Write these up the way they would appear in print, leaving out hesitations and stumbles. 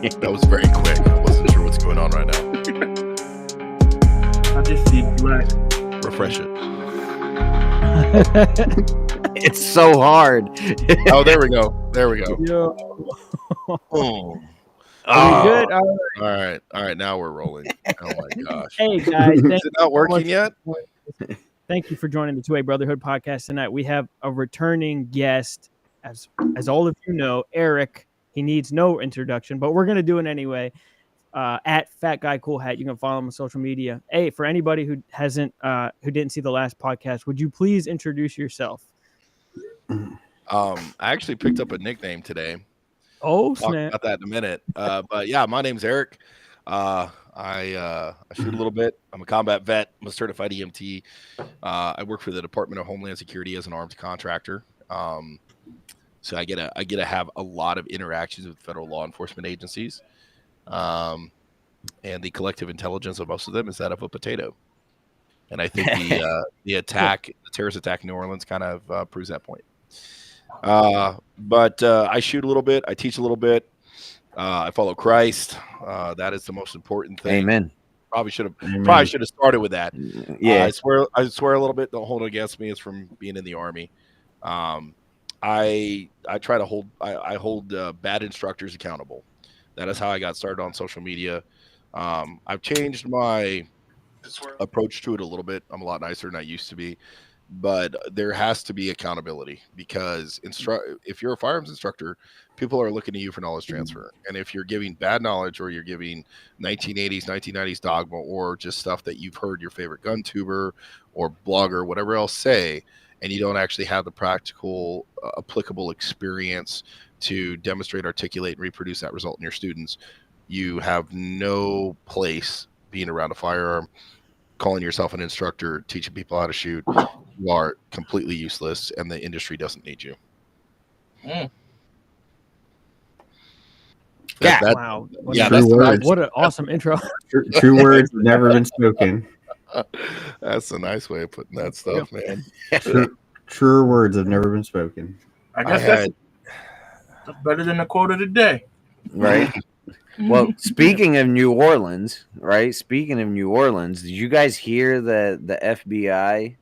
That was very quick. I wasn't sure what's going on right now. I just see black. Refresh it. It's so hard. Oh, there we go. There we go. Yo. Oh. Are we good? All right. All right. Now we're rolling. Oh my gosh. Hey guys, Is it not working yet? Thank you for joining the 2A Brotherhood podcast tonight. We have a returning guest, as all of you know, Eric. He needs no introduction, but we're gonna do it anyway. At Fat Guy Cool Hat, you can follow him on social media. Hey, for anybody who didn't see the last podcast, would you please introduce yourself? I actually picked up a nickname today. Oh Talk snap! about that in a minute. But yeah, my name's Eric. I shoot a little bit. I'm a combat vet. I'm a certified EMT. I work for the Department of Homeland Security as an armed contractor. So I get to have a lot of interactions with federal law enforcement agencies. And the collective intelligence of most of them is that of a potato. And I think the terrorist attack in New Orleans kind of proves that point. But I shoot a little bit. I teach a little bit. I follow Christ. That is the most important thing. Amen. Probably should have started with that. Yeah. I swear a little bit. Don't hold it against me. It's from being in the Army. I try to hold bad instructors accountable. That is how I got started on social media. I've changed my approach to it a little bit. I'm a lot nicer than I used to be. But there has to be accountability because if you're a firearms instructor, people are looking to you for knowledge transfer. And if you're giving bad knowledge or you're giving 1980s, 1990s dogma or just stuff that you've heard your favorite gun tuber or blogger, whatever else say, and you don't actually have the practical, applicable experience to demonstrate, articulate, and reproduce that result in your students, you have no place being around a firearm, calling yourself an instructor, teaching people how to shoot. You are completely useless, and the industry doesn't need you. Wow! What an awesome intro. True words have never been spoken. That's a nice way of putting that stuff, man. Truer words have never been spoken. I guess that's better than the quote of the day, right? Well, speaking of New Orleans, right? Speaking of New Orleans, did you guys hear that the FBI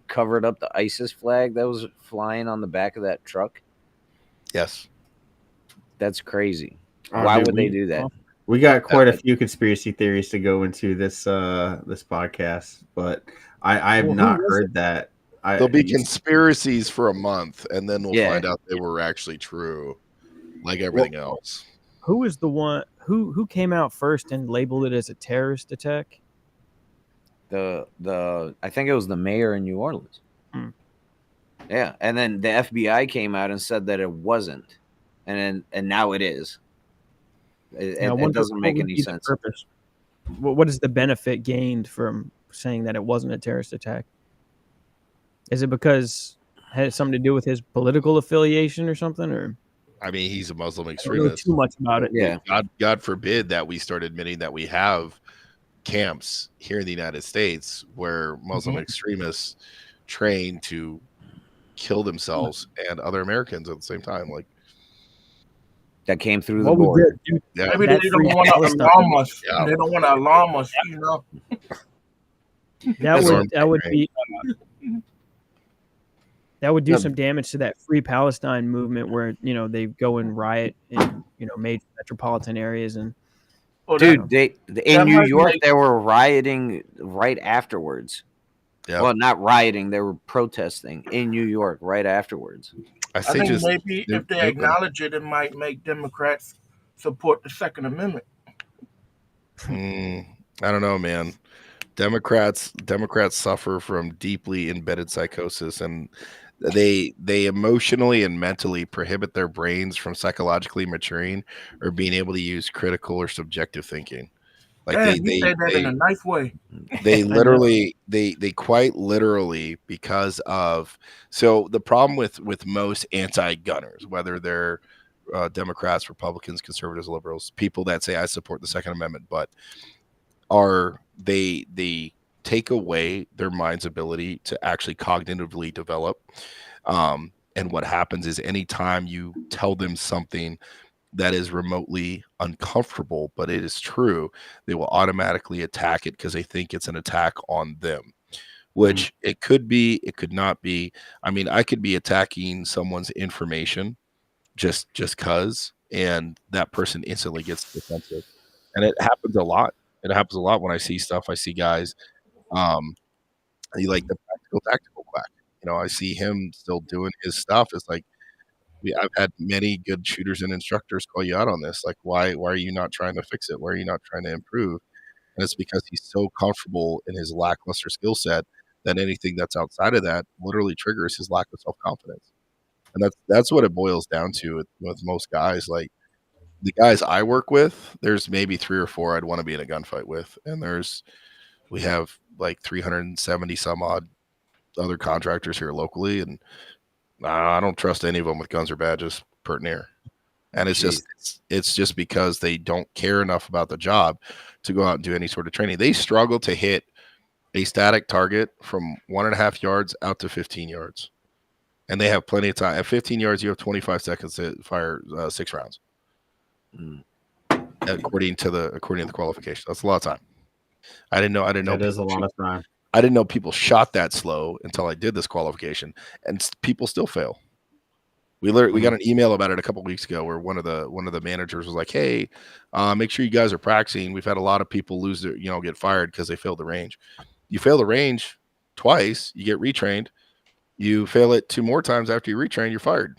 covered up the ISIS flag that was flying on the back of that truck? Yes. That's crazy. Why would they do that? We got quite a few conspiracy theories to go into this podcast, but I have not heard that. There'll be conspiracies for a month, and then we'll find out they were actually true, like everything else. Who was the one who came out first and labeled it as a terrorist attack? I think it was the mayor in New Orleans. Yeah, and then the FBI came out and said that it wasn't, and now it is. It doesn't make any sense. What is the benefit gained from saying that it wasn't a terrorist attack? Is it because it had something to do with his political affiliation or something, or? I mean, he's a Muslim I don't extremist. know too much about it. Yeah. God forbid that we start admitting that we have camps here in the United States where Muslim extremists train to kill themselves and other Americans at the same time. Like that came through the board. Yeah. Maybe they don't want to alarm us. Yeah. They don't want to alarm us, you know. That would do some damage to that Free Palestine movement where, they go and riot in, major metropolitan areas. And dude, in New York, they were rioting right afterwards. Yeah. Well, not rioting. They were protesting in New York right afterwards. I think maybe if they acknowledge it, it might make Democrats support the Second Amendment. I don't know, man. Democrats suffer from deeply embedded psychosis, and they emotionally and mentally prohibit their brains from psychologically maturing or being able to use critical or subjective thinking. Like they say that in a nice way. They literally, they quite literally, because of, so the problem with most anti-gunners, whether they're Democrats, Republicans, conservatives, liberals, people that say I support the Second Amendment, but they take away their mind's ability to actually cognitively develop. And what happens is anytime you tell them something that is remotely uncomfortable, but it is true, they will automatically attack it because they think it's an attack on them, which it could be, it could not be. I mean, I could be attacking someone's information just cause, and that person instantly gets defensive. And it happens a lot. It happens a lot when I see stuff. I see guys, you like the practical tactical quack. You know, I see him still doing his stuff. It's like I've had many good shooters and instructors call you out on this. Like, why are you not trying to fix it? Why are you not trying to improve? And it's because he's so comfortable in his lackluster skill set that anything that's outside of that literally triggers his lack of self confidence. And that's what it boils down to with most guys. Like the guys I work with, there's maybe 3 or 4 I'd want to be in a gunfight with, and we have like 370 some odd other contractors here locally, and I don't trust any of them with guns or badges pert near. And it's just because they don't care enough about the job to go out and do any sort of training. They struggle to hit a static target from 1.5 yards out to 15 yards. And they have plenty of time. At 15 yards, you have 25 seconds to fire 6 rounds. According to the qualification. That's a lot of time. I didn't know. That is a lot of time. I didn't know people shot that slow until I did this qualification, and people still fail. We got an email about it a couple of weeks ago where one of the managers was like, "Hey, make sure you guys are practicing. We've had a lot of people lose their, get fired because they failed the range. You fail the range twice, you get retrained. You fail it 2 more times after you retrain, you're fired."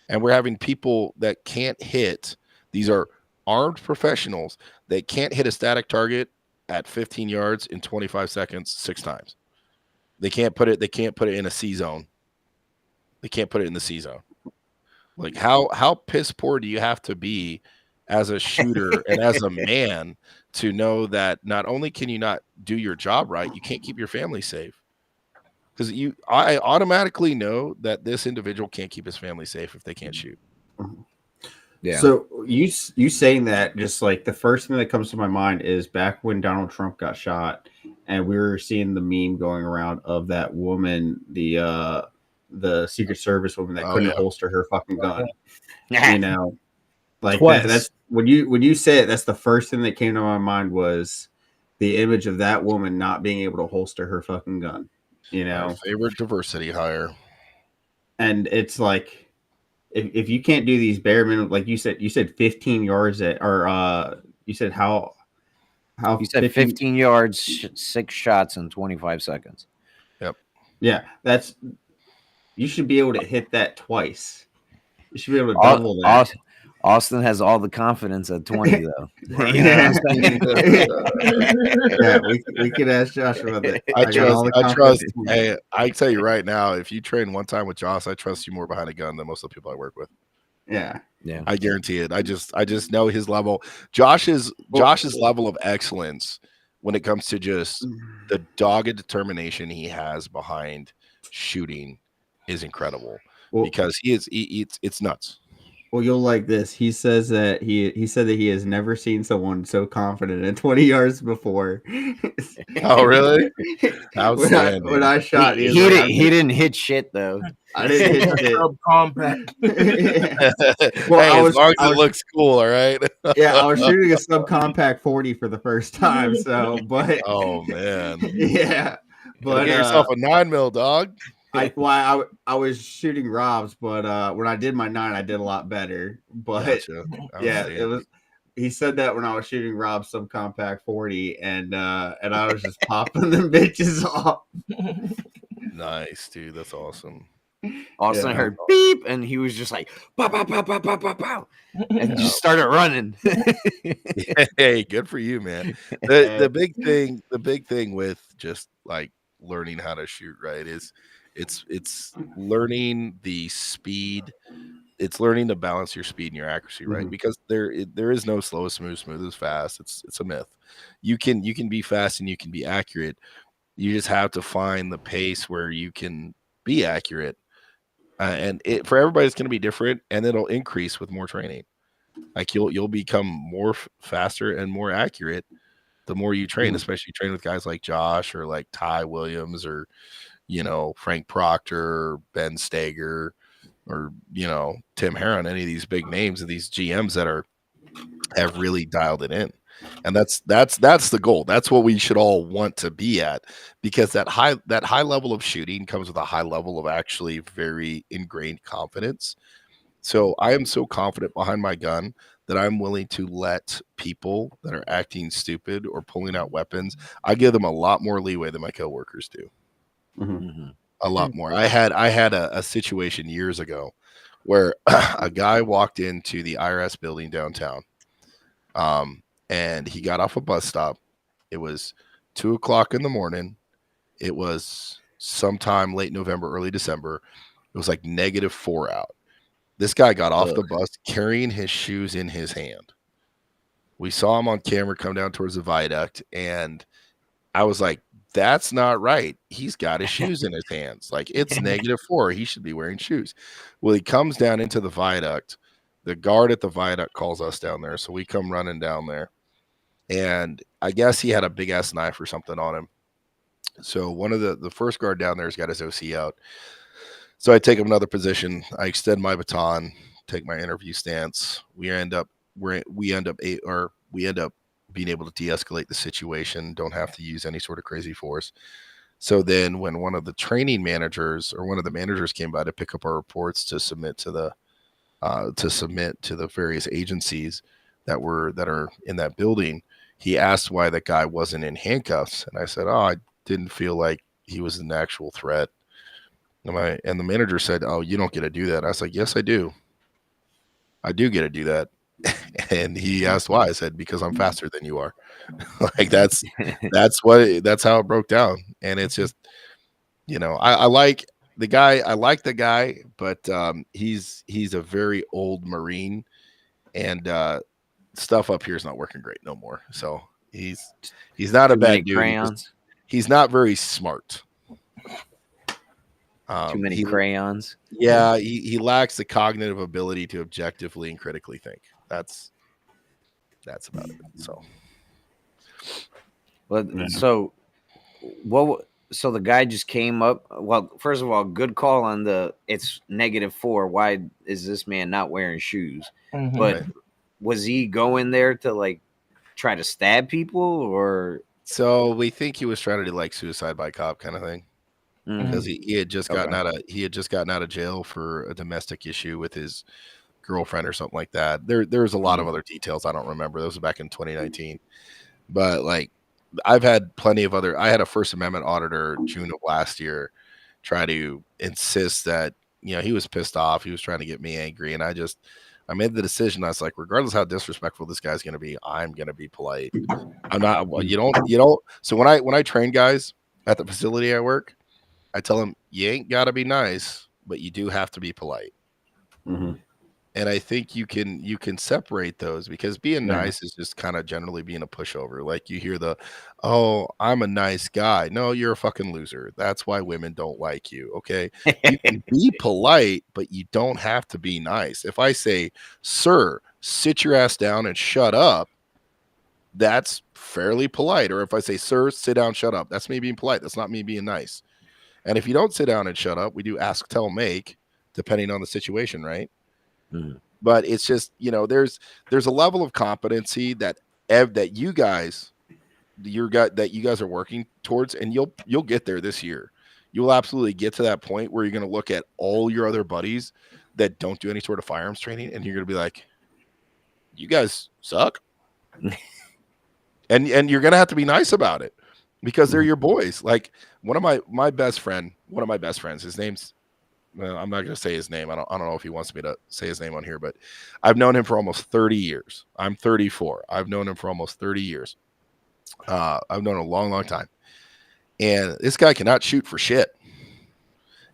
And we're having people that can't hit. These are armed professionals that can't hit a static target at 15 yards in 25 seconds 6 times. They can't put it in a C zone. They can't put it in the C zone. Like how piss poor do you have to be as a shooter and as a man to know that not only can you not do your job right, you can't keep your family safe. Because I automatically know that this individual can't keep his family safe if they can't shoot. Yeah. So you saying that, just like the first thing that comes to my mind is back when Donald Trump got shot, and we were seeing the meme going around of that woman, the Secret Service woman that couldn't holster her fucking gun. Like that's when you say it, that's the first thing that came to my mind was the image of that woman not being able to holster her fucking gun. My favorite diversity hire. And it's like, if you can't do these bare minimum, like you said 15 yards you said how you said 15 yards, 6 shots in 25 seconds. Yep. Yeah, you should be able to hit that twice. You should be able to double that. Austin has all the confidence at 20, though. Yeah, we could ask Josh about that. I trust. Hey, I tell you right now, if you train one time with Josh, I trust you more behind a gun than most of the people I work with. Yeah. I guarantee it. I just know his level. Josh's level of excellence when it comes to just the dogged determination he has behind shooting is incredible. Because it's nuts. Well, you'll like this. He says that he said that he has never seen someone so confident at 20 yards before. Oh, really? When I shot, he didn't hit shit though. I didn't hit shit. Subcompact. Well, as long as it looks cool, all right. Yeah, I was shooting a subcompact 40 for the first time. So, but oh man, yeah, but get yourself a 9mm, dog. I was shooting Rob's, but when I did my 9, I did a lot better. But gotcha. Yeah, it was. He said that when I was shooting Rob's subcompact 40, and I was just popping them bitches off. Nice, dude. That's awesome. Austin heard beep, and he was just like pow pow pow pow pow pow pow, and just started running. Hey, good for you, man. The big thing with just like learning how to shoot right is it's learning the speed. It's learning to balance your speed and your accuracy, right? Mm-hmm. Because there is no slow is smooth, smooth is fast. It's a myth. You can be fast and you can be accurate. You just have to find the pace where you can be accurate. And for everybody, it's going to be different, and it'll increase with more training. Like you'll become more faster and more accurate the more you train, especially train with guys like Josh or like Ty Williams or Frank Proctor, or Ben Stager. or Tim Herron, any of these big names of these GMs that have really dialed it in. And that's the goal. That's what we should all want to be at, because that high level of shooting comes with a high level of actually very ingrained confidence. So I am so confident behind my gun that I'm willing to let people that are acting stupid or pulling out weapons, I give them a lot more leeway than my coworkers do. A lot more. I had a situation years ago where a guy walked into the IRS building downtown, and he got off a bus stop. It was 2:00 in the morning. It was sometime late November, early December. It was like -4 out. This guy got off the bus carrying his shoes in his hand. We saw him on camera come down towards the viaduct, and I was like, that's not right. He's got his shoes in his hands. Like, it's -4. He should be wearing shoes. Well, he comes down into the viaduct. The guard at the viaduct calls us down there. So we come running down there. And I guess he had a big ass knife or something on him. So one of the first guard down there has got his OC out. So I take him another position. I extend my baton, take my interview stance. We end up being able to de-escalate the situation. Don't have to use any sort of crazy force. So then when one of the training managers or one of the managers came by to pick up our reports to submit to the various agencies that are in that building, he asked why that guy wasn't in handcuffs. And I said, I didn't feel like he was an actual threat. And the manager said, oh, you don't get to do that. I was like, yes, I do. I do get to do that. And he asked why. I said, because I'm faster than you are. Like, that's how it broke down. And it's just, I like the guy, but he's a very old Marine, and stuff up here is not working great no more. So he's not a bad dude. Crayons. He's not very smart. Too many crayons. Yeah, he lacks the cognitive ability to objectively and critically think. That's about it. So, so the guy just came up. Well, first of all, good call on it's -4. Why is this man not wearing shoes? But was he going there to try to stab people, or? So we think he was trying to do like suicide by cop kind of thing. Because he had just gotten out of jail for a domestic issue with his girlfriend or something like that. There's a lot of other details I don't remember. Those was back in 2019. But I've had plenty of I had a First Amendment auditor June of last year try to insist that he was pissed off. He was trying to get me angry, and I made the decision. I was like, regardless how disrespectful this guy's going to be, I'm going to be polite. I'm not. You don't. So when I train guys at the facility I work, I tell them, you ain't got to be nice, but you do have to be polite. And I think you can separate those, because being nice is just kind of generally being a pushover. Like, you hear oh, I'm a nice guy. No, you're a fucking loser. That's why women don't like you. Okay. You can be polite, but you don't have to be nice. If I say, sir, sit your ass down and shut up, that's fairly polite. Or if I say, sir, sit down, shut up, that's me being polite. That's not me being nice. And if you don't sit down and shut up, we do ask, tell, make, depending on the situation, right? But it's just, there's a level of competency that you guys are working towards, and you'll get there this year. You'll absolutely get to that point where you're going to look at all your other buddies that don't do any sort of firearms training, and you're going to be like, you guys suck. and you're going to have to be nice about it, because they're your boys. Like, one of my best friends, his name's, well, I'm not going to say his name. I don't know if he wants me to say his name on here, but I've known him for almost 30 years. I'm 34. I've known him for almost 30 years. I've known him a long, long time. And this guy cannot shoot for shit.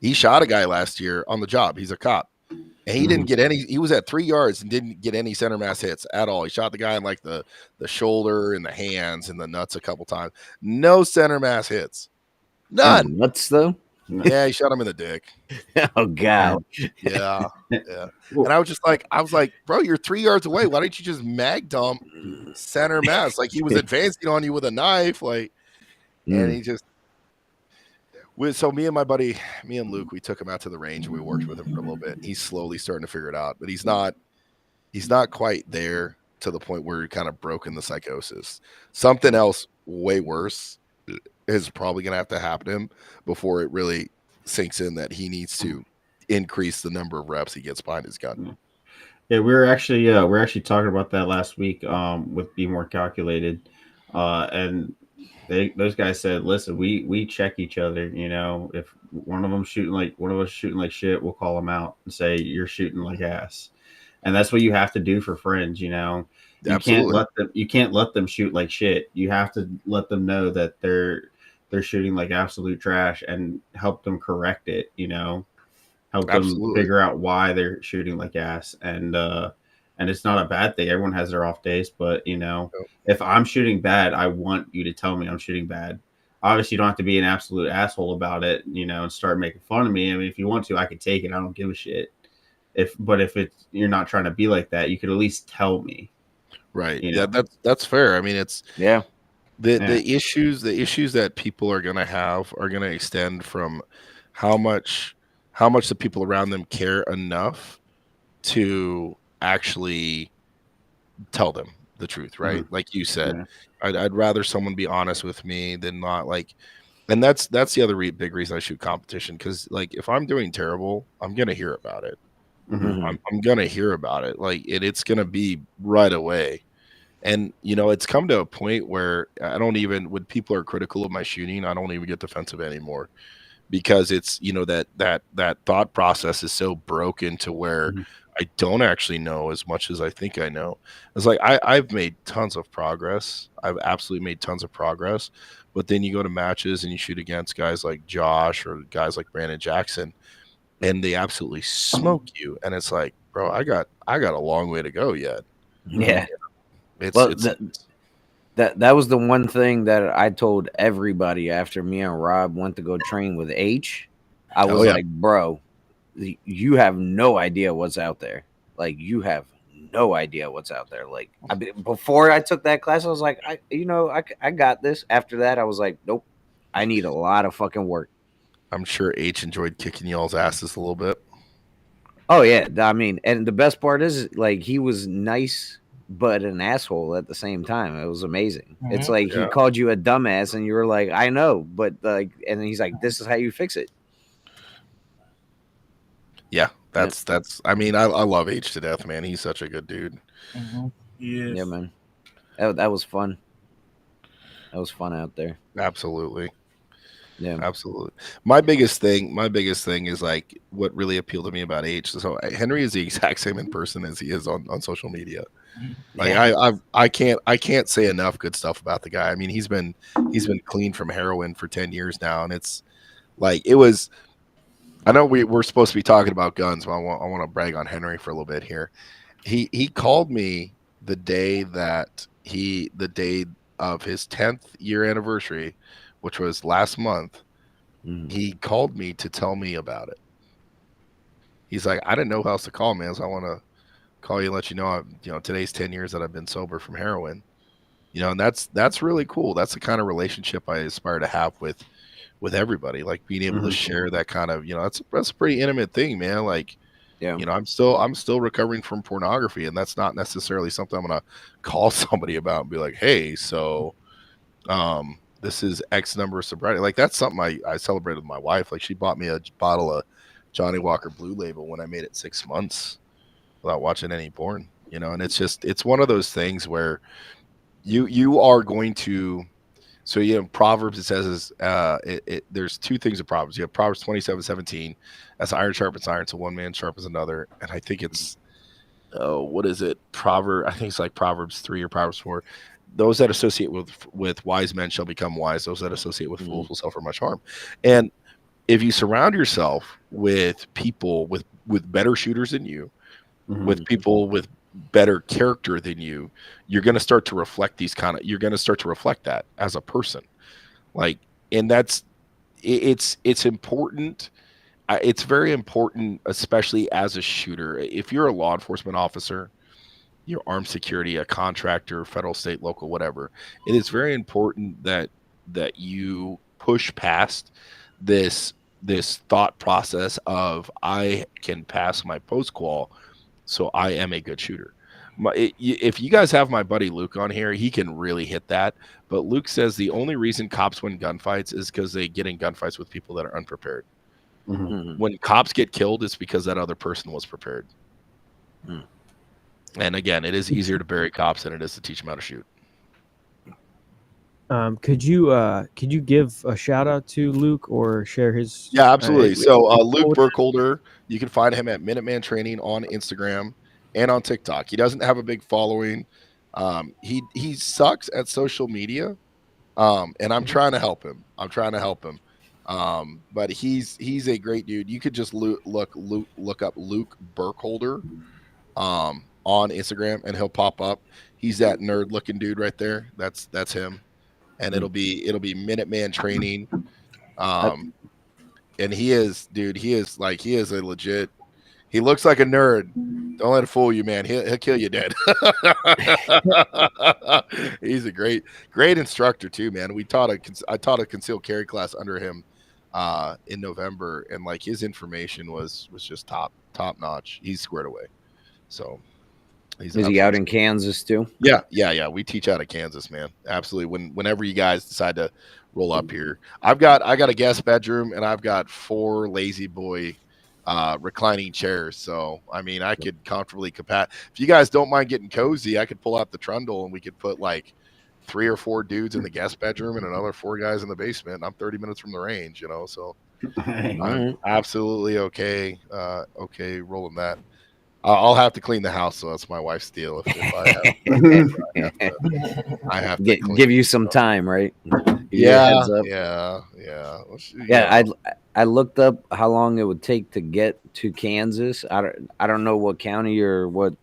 He shot a guy last year on the job. He's a cop. And he didn't get any. He was at 3 yards and didn't get any center mass hits at all. He shot the guy in the shoulder and the hands and the nuts a couple times. No center mass hits. None. Nuts, though? Yeah, he shot him in the dick. Oh, God. Yeah. And I was like, bro, you're 3 yards away. Why don't you just mag dump center mass? Like, he was advancing on you with a knife. And he just, So me and my buddy, me and Luke, we took him out to the range and we worked with him for a little bit. He's slowly starting to figure it out, but he's not quite there to the point where he kind of broken the psychosis. Something else way worse is probably going to have to happen to him before it really sinks in that he needs to increase the number of reps he gets behind his gun. Yeah, we were actually talking about that last week with Be More Calculated, and those guys said, listen, we check each other. You know, if one of us shooting like shit, we'll call them out and say you're shooting like ass, and that's what you have to do for friends. You know, you can't let them shoot like shit. You have to let them know that they're shooting like absolute trash and help them correct it. You know, help them figure out why they're shooting like ass, and it's not a bad thing. Everyone has their off days, but you know, if I'm shooting bad, I want you to tell me I'm shooting bad. Obviously, you don't have to be an absolute asshole about it, you know, and start making fun of me. I mean, if you want to, I could take it. I don't give a shit. If you're not trying to be like that, you could at least tell me. Right. You know? Yeah, that's fair. I mean, it's the issues that people are going to have are going to extend from how much the people around them care enough to actually tell them the truth, right? Mm-hmm. Like you said, I'd rather someone be honest with me than not. Like, and that's the other big reason I shoot competition, because like if I'm doing terrible, I'm gonna hear about it. Mm-hmm. I'm gonna hear about it. Like it's gonna be right away. And you know, it's come to a point where I don't even, when people are critical of my shooting, I don't even get defensive anymore, because it's, you know, that thought process is so broken to where I don't actually know as much as I think I know. It's like I've made tons of progress. I've absolutely made tons of progress. But then you go to matches and you shoot against guys like Josh or guys like Brandon Jackson, and they absolutely smoke you. And it's like, bro, I got a long way to go yet. Yeah. That was the one thing that I told everybody after me and Rob went to go train with H. I was like, bro, you have no idea what's out there. Like, you have no idea what's out there. Like, before I took that class, I was like, I got this. After that, I was like, nope, I need a lot of fucking work. I'm sure H enjoyed kicking y'all's asses a little bit. Oh, yeah. I mean, and the best part is, like, he was nice, but an asshole at the same time. It was amazing. Mm-hmm. It's like he called you a dumbass, and you were like, I know, but like, and he's like, this is how you fix it. Yeah, that's. I mean, I love H to death, man. He's such a good dude. Mm-hmm. Yes. Yeah, man. That was fun. That was fun out there. Absolutely. Yeah, absolutely. My biggest thing is like what really appealed to me about H. So Henry is the exact same in person as he is on social media. Like I can't say enough good stuff about the guy. I mean, he's been clean from heroin for 10 years now, and it's like it was. I know we're supposed to be talking about guns, but I want to brag on Henry for a little bit here. He called me the day of his 10th year anniversary, which was last month. He called me to tell me about it. He's like, I didn't know who else to call, man, so I want to call you and let you know, today's 10 years that I've been sober from heroin. You know, and that's really cool. That's the kind of relationship I aspire to have with everybody, like being able to share that kind of, that's a pretty intimate thing, man. Like, I'm still recovering from pornography, and that's not necessarily something I'm going to call somebody about and be like, hey, so, this is X number of sobriety. Like, that's something I celebrated with my wife. Like, she bought me a bottle of Johnny Walker Blue Label when I made it 6 months without watching any porn, and it's one of those things where you are going to, so Proverbs, it says there's two things in Proverbs. You have Proverbs 27:17, as iron sharpens iron, so one man sharpens another. And I think it's, what is it? I think it's like Proverbs 3 or Proverbs 4. Those that associate with wise men shall become wise. Those that associate with fools will suffer much harm. And if you surround yourself with people with better shooters than you, with people with better character than you, you're going to start to reflect you're going to start to reflect that as a person. Like, and it's important. It's very important, especially as a shooter. If you're a law enforcement officer, you're armed security, a contractor, federal, state, local, whatever, it is very important that you push past this thought process of I can pass my post qual, so I am a good shooter. If you guys have my buddy Luke on here, he can really hit that. But Luke says the only reason cops win gunfights is because they get in gunfights with people that are unprepared. Mhm. When cops get killed, it's because that other person was prepared. And again, it is easier to bury cops than it is to teach them how to shoot. Could you give a shout out to Luke or share his? Yeah, absolutely. So Luke What- Burkholder, you can find him at Minuteman Training on Instagram and on TikTok. He doesn't have a big following. He sucks at social media, and I'm trying to help him. But he's a great dude. You could just look up Luke Burkholder on Instagram, and he'll pop up. He's that nerd looking dude right there. That's him. And it'll be Minuteman Training. And he is a legit, he looks like a nerd. Don't let it fool you, man. He'll kill you dead. He's a great instructor too, man. I taught a concealed carry class under him in November, and like his information was just top notch. He's squared away. So is he out in Kansas too? Yeah. We teach out of Kansas, man. Absolutely. Whenever you guys decide to roll up here, I got a guest bedroom, and I've got 4 lazy boy reclining chairs. So I mean, I could comfortably if you guys don't mind getting cozy, I could pull out the trundle and we could put like 3 or 4 dudes in the guest bedroom and another 4 guys in the basement. And I'm 30 minutes from the range, so I'm absolutely okay rolling that. I'll have to clean the house, so that's my wife's deal. I have to give you some time, right? Yeah. I looked up how long it would take to get to Kansas. I don't know what county or what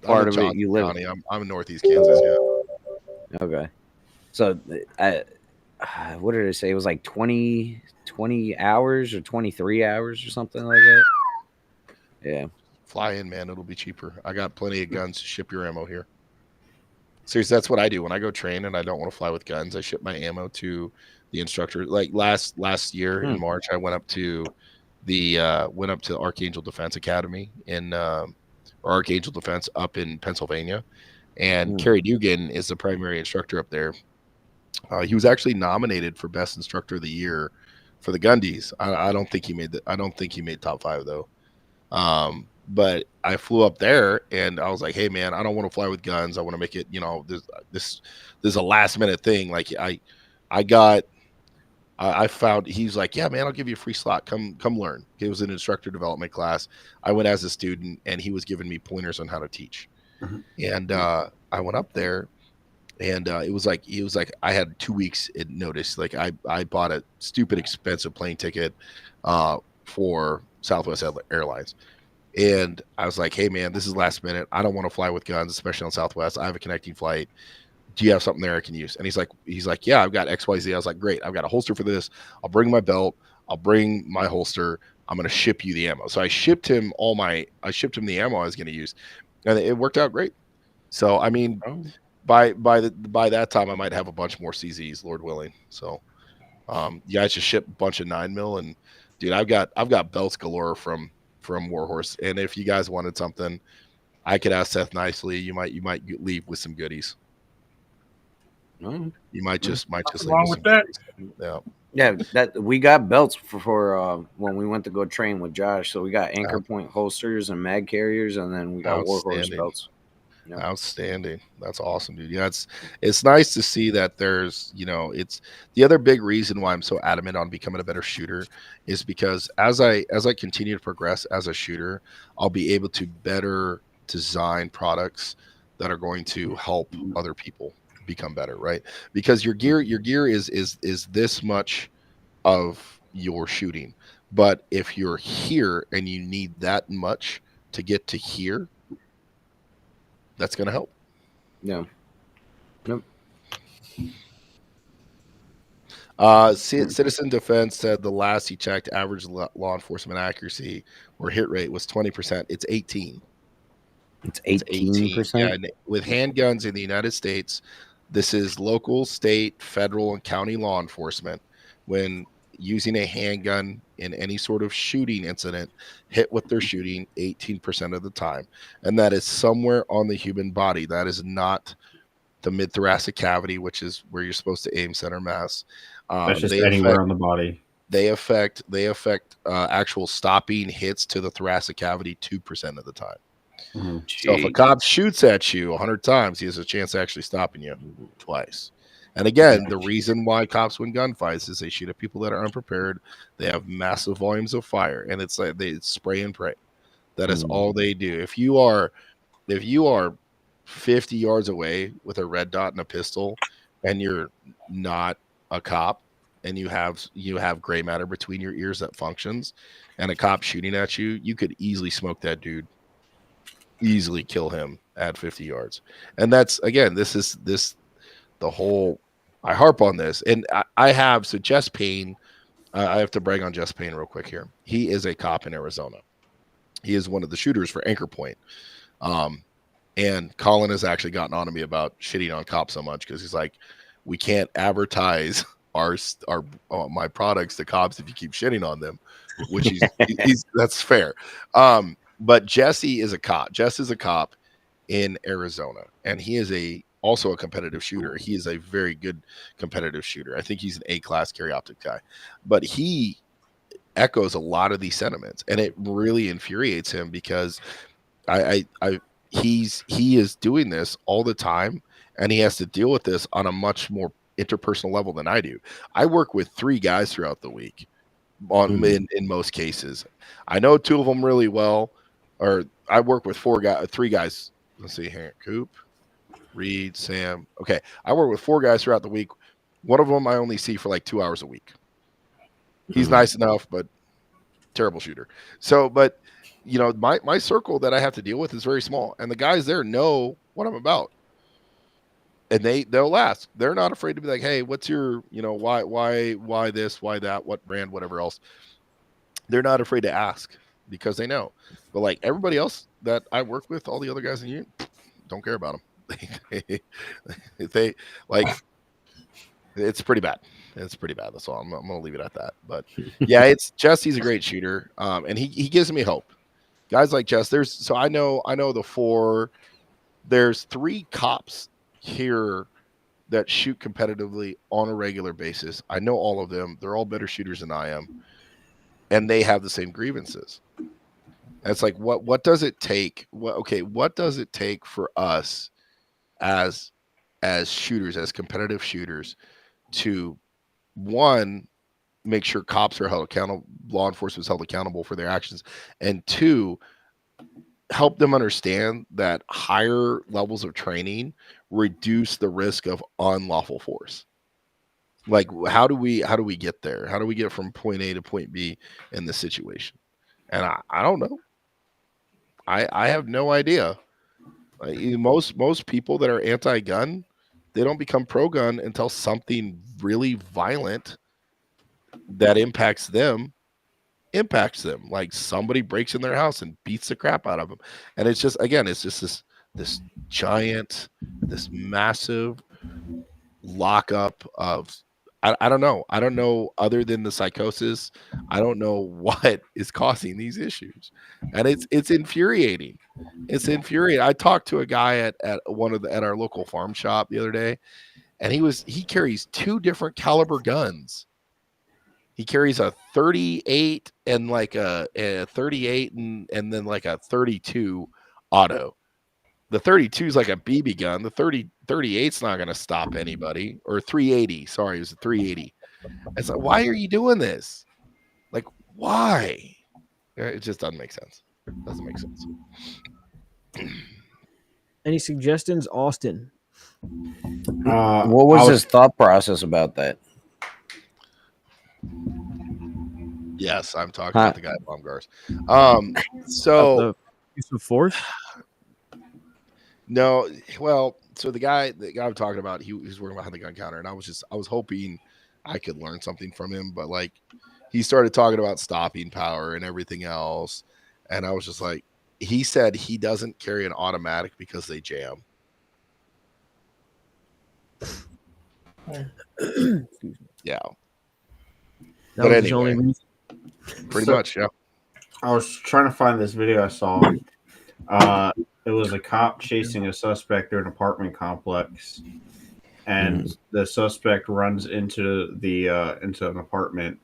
part of it you live in. I'm in Northeast Kansas. Yeah. Okay. So what did I say? It was like 20 hours or 23 hours or something like that. Yeah. Fly in, man. It'll be cheaper. I got plenty of guns to ship your ammo here. Seriously, that's what I do when I go train and I don't want to fly with guns. I ship my ammo to the instructor. Like last year in March, I went up to Archangel Defense Academy or Archangel Defense up in Pennsylvania, and Kerry Dugan is the primary instructor up there. He was actually nominated for Best Instructor of the Year for the Gundies. I don't think he made top 5 though. But I flew up there and I was like, hey man, I don't want to fly with guns. I want to make it, this is a last minute thing. Like I found, he's like, yeah, man, I'll give you a free slot. Come learn. It was an instructor development class. I went as a student and he was giving me pointers on how to teach. And, I went up there and, it was like I had 2 weeks in notice. Like I bought a stupid expensive plane ticket, for Southwest Airlines. And I was like, hey man, this is last minute. I don't want to fly with guns, especially on Southwest. I have a connecting flight. Do you have something there I can use? And he's like, yeah, I've got XYZ. I was like, great. I've got a holster for this. I'll bring my belt. I'll bring my holster. I'm going to ship you the ammo. So I shipped him the ammo I was going to use, and it worked out great. So, I mean, by that time I might have a bunch more CZs, Lord willing. So, you guys just ship a bunch of 9mm, and dude, I've got belts galore from Warhorse. And if you guys wanted something, I could ask Seth nicely. You might leave with some goodies. You might just leave with that. Goodies. Yeah, that we got belts for when we went to go train with Josh. So we got anchor point holsters and mag carriers, and then we got Warhorse belts. Yep. Outstanding. That's awesome, dude. Yeah, it's nice to see that there's, it's the other big reason why I'm so adamant on becoming a better shooter is because as I continue to progress as a shooter, I'll be able to better design products that are going to help other people become better, right? Because your gear is this much of your shooting. But if you're here and you need that much to get to here, that's going to help. Yeah. Nope. Citizen Defense said the last he checked, average law enforcement accuracy or hit rate was 20%. It's 18. It's 18%. Yeah, and with handguns in the United States, this is local, state, federal, and county law enforcement. When using a handgun in any sort of shooting incident hit what they're shooting 18% of the time. And that is somewhere on the human body. That is not the mid-thoracic cavity, which is where you're supposed to aim center mass. That's just anywhere on the body. They affect actual stopping hits to the thoracic cavity 2% of the time. Mm-hmm. So if a cop shoots at you 100 times, he has a chance of actually stopping you twice. And again, the reason why cops win gunfights is they shoot at people that are unprepared. They have massive volumes of fire, and it's like they spray and pray. That is all they do. If you are 50 yards away with a red dot and a pistol, and you're not a cop, and you have gray matter between your ears that functions, and a cop shooting at you, you could easily smoke that dude, easily kill him at 50 yards. And that's, again, the whole, I harp on this, and I have, so Jess Payne, I have to brag on Jess Payne real quick here. He is a cop in Arizona. He is one of the shooters for Anchor Point. And Colin has actually gotten on to me about shitting on cops so much because he's like, we can't advertise my products to cops if you keep shitting on them, which he's that's fair. But Jesse is a cop. Jess is a cop in Arizona, and he is also a competitive shooter. He is a very good competitive shooter. I think he's an A-class carry optic guy, but he echoes a lot of these sentiments, and it really infuriates him because he is doing this all the time, and he has to deal with this on a much more interpersonal level than I do. I work with 3 guys throughout the week in most cases. I know 2 of them really well, or I work with 3 guys. Let's see here. Coop, Reed, Sam. Okay. I work with 4 guys throughout the week. One of them I only see for like 2 hours a week. He's nice enough, but terrible shooter. So, but you know, my circle that I have to deal with is very small, and the guys there know what I'm about. And they'll ask. They're not afraid to be like, hey, what's your, you know, why this, why that, what brand, whatever else. They're not afraid to ask because they know. But like everybody else that I work with, all the other guys in here, don't care about them. they like, it's pretty bad. It's pretty bad. That's all. I'm going to leave it at that. But yeah, Jesse's a great shooter. And he gives me hope. Guys like Jess, I know there's 3 cops here that shoot competitively on a regular basis. I know all of them. They're all better shooters than I am, and they have the same grievances. And it's like, what does it take? What does it take for us as shooters, as competitive shooters, to, one, make sure cops are held accountable, law enforcement is held accountable for their actions, and 2, help them understand that higher levels of training reduce the risk of unlawful force. Like, how do we get there? How do we get from point A to point B in this situation? And I don't know. I have no idea. Most people that are anti-gun, they don't become pro-gun until something really violent that impacts them. Like somebody breaks in their house and beats the crap out of them. And it's just, again, it's just this giant, this massive lockup of, I don't know, other than the psychosis, I don't know what is causing these issues. And it's infuriating. I talked to a guy at our local farm shop the other day, and he carries 2 different caliber guns. He carries a 38 and like a 38 and then like a 32 auto. The 32 is like a BB gun. The 38's not going to stop anybody. Or 380. Sorry, it was a 380. It's like, why are you doing this? Like, why? It just doesn't make sense. Any suggestions, Austin? What was his thought process about that? Yes, I'm talking about the guy at Baumgars. So the use of force? No, well, so the guy I'm talking about, he was working behind the gun counter, and I was hoping I could learn something from him, but like he started talking about stopping power and everything else, and I was just like, he said he doesn't carry an automatic because they jam. Yeah. That But was his only anyway. reason. Pretty So- much, yeah. I was trying to find this video I saw. It was a cop chasing a suspect through an apartment complex, and the suspect runs into into an apartment,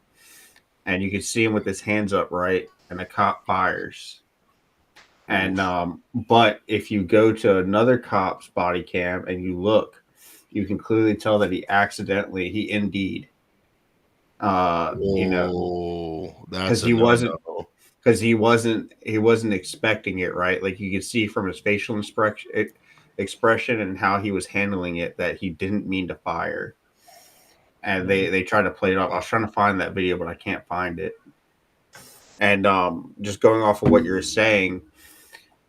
and you can see him with his hands up, right, and the cop fires. And but if you go to another cop's body cam and you look, you can clearly tell that he indeed, you know, Oh, because that's a no-no. he wasn't expecting it, right? Like you could see from his facial expression and how he was handling it that he didn't mean to fire, and they tried to play it off. I was trying to find that video, but I can't find it. And just going off of what you're saying,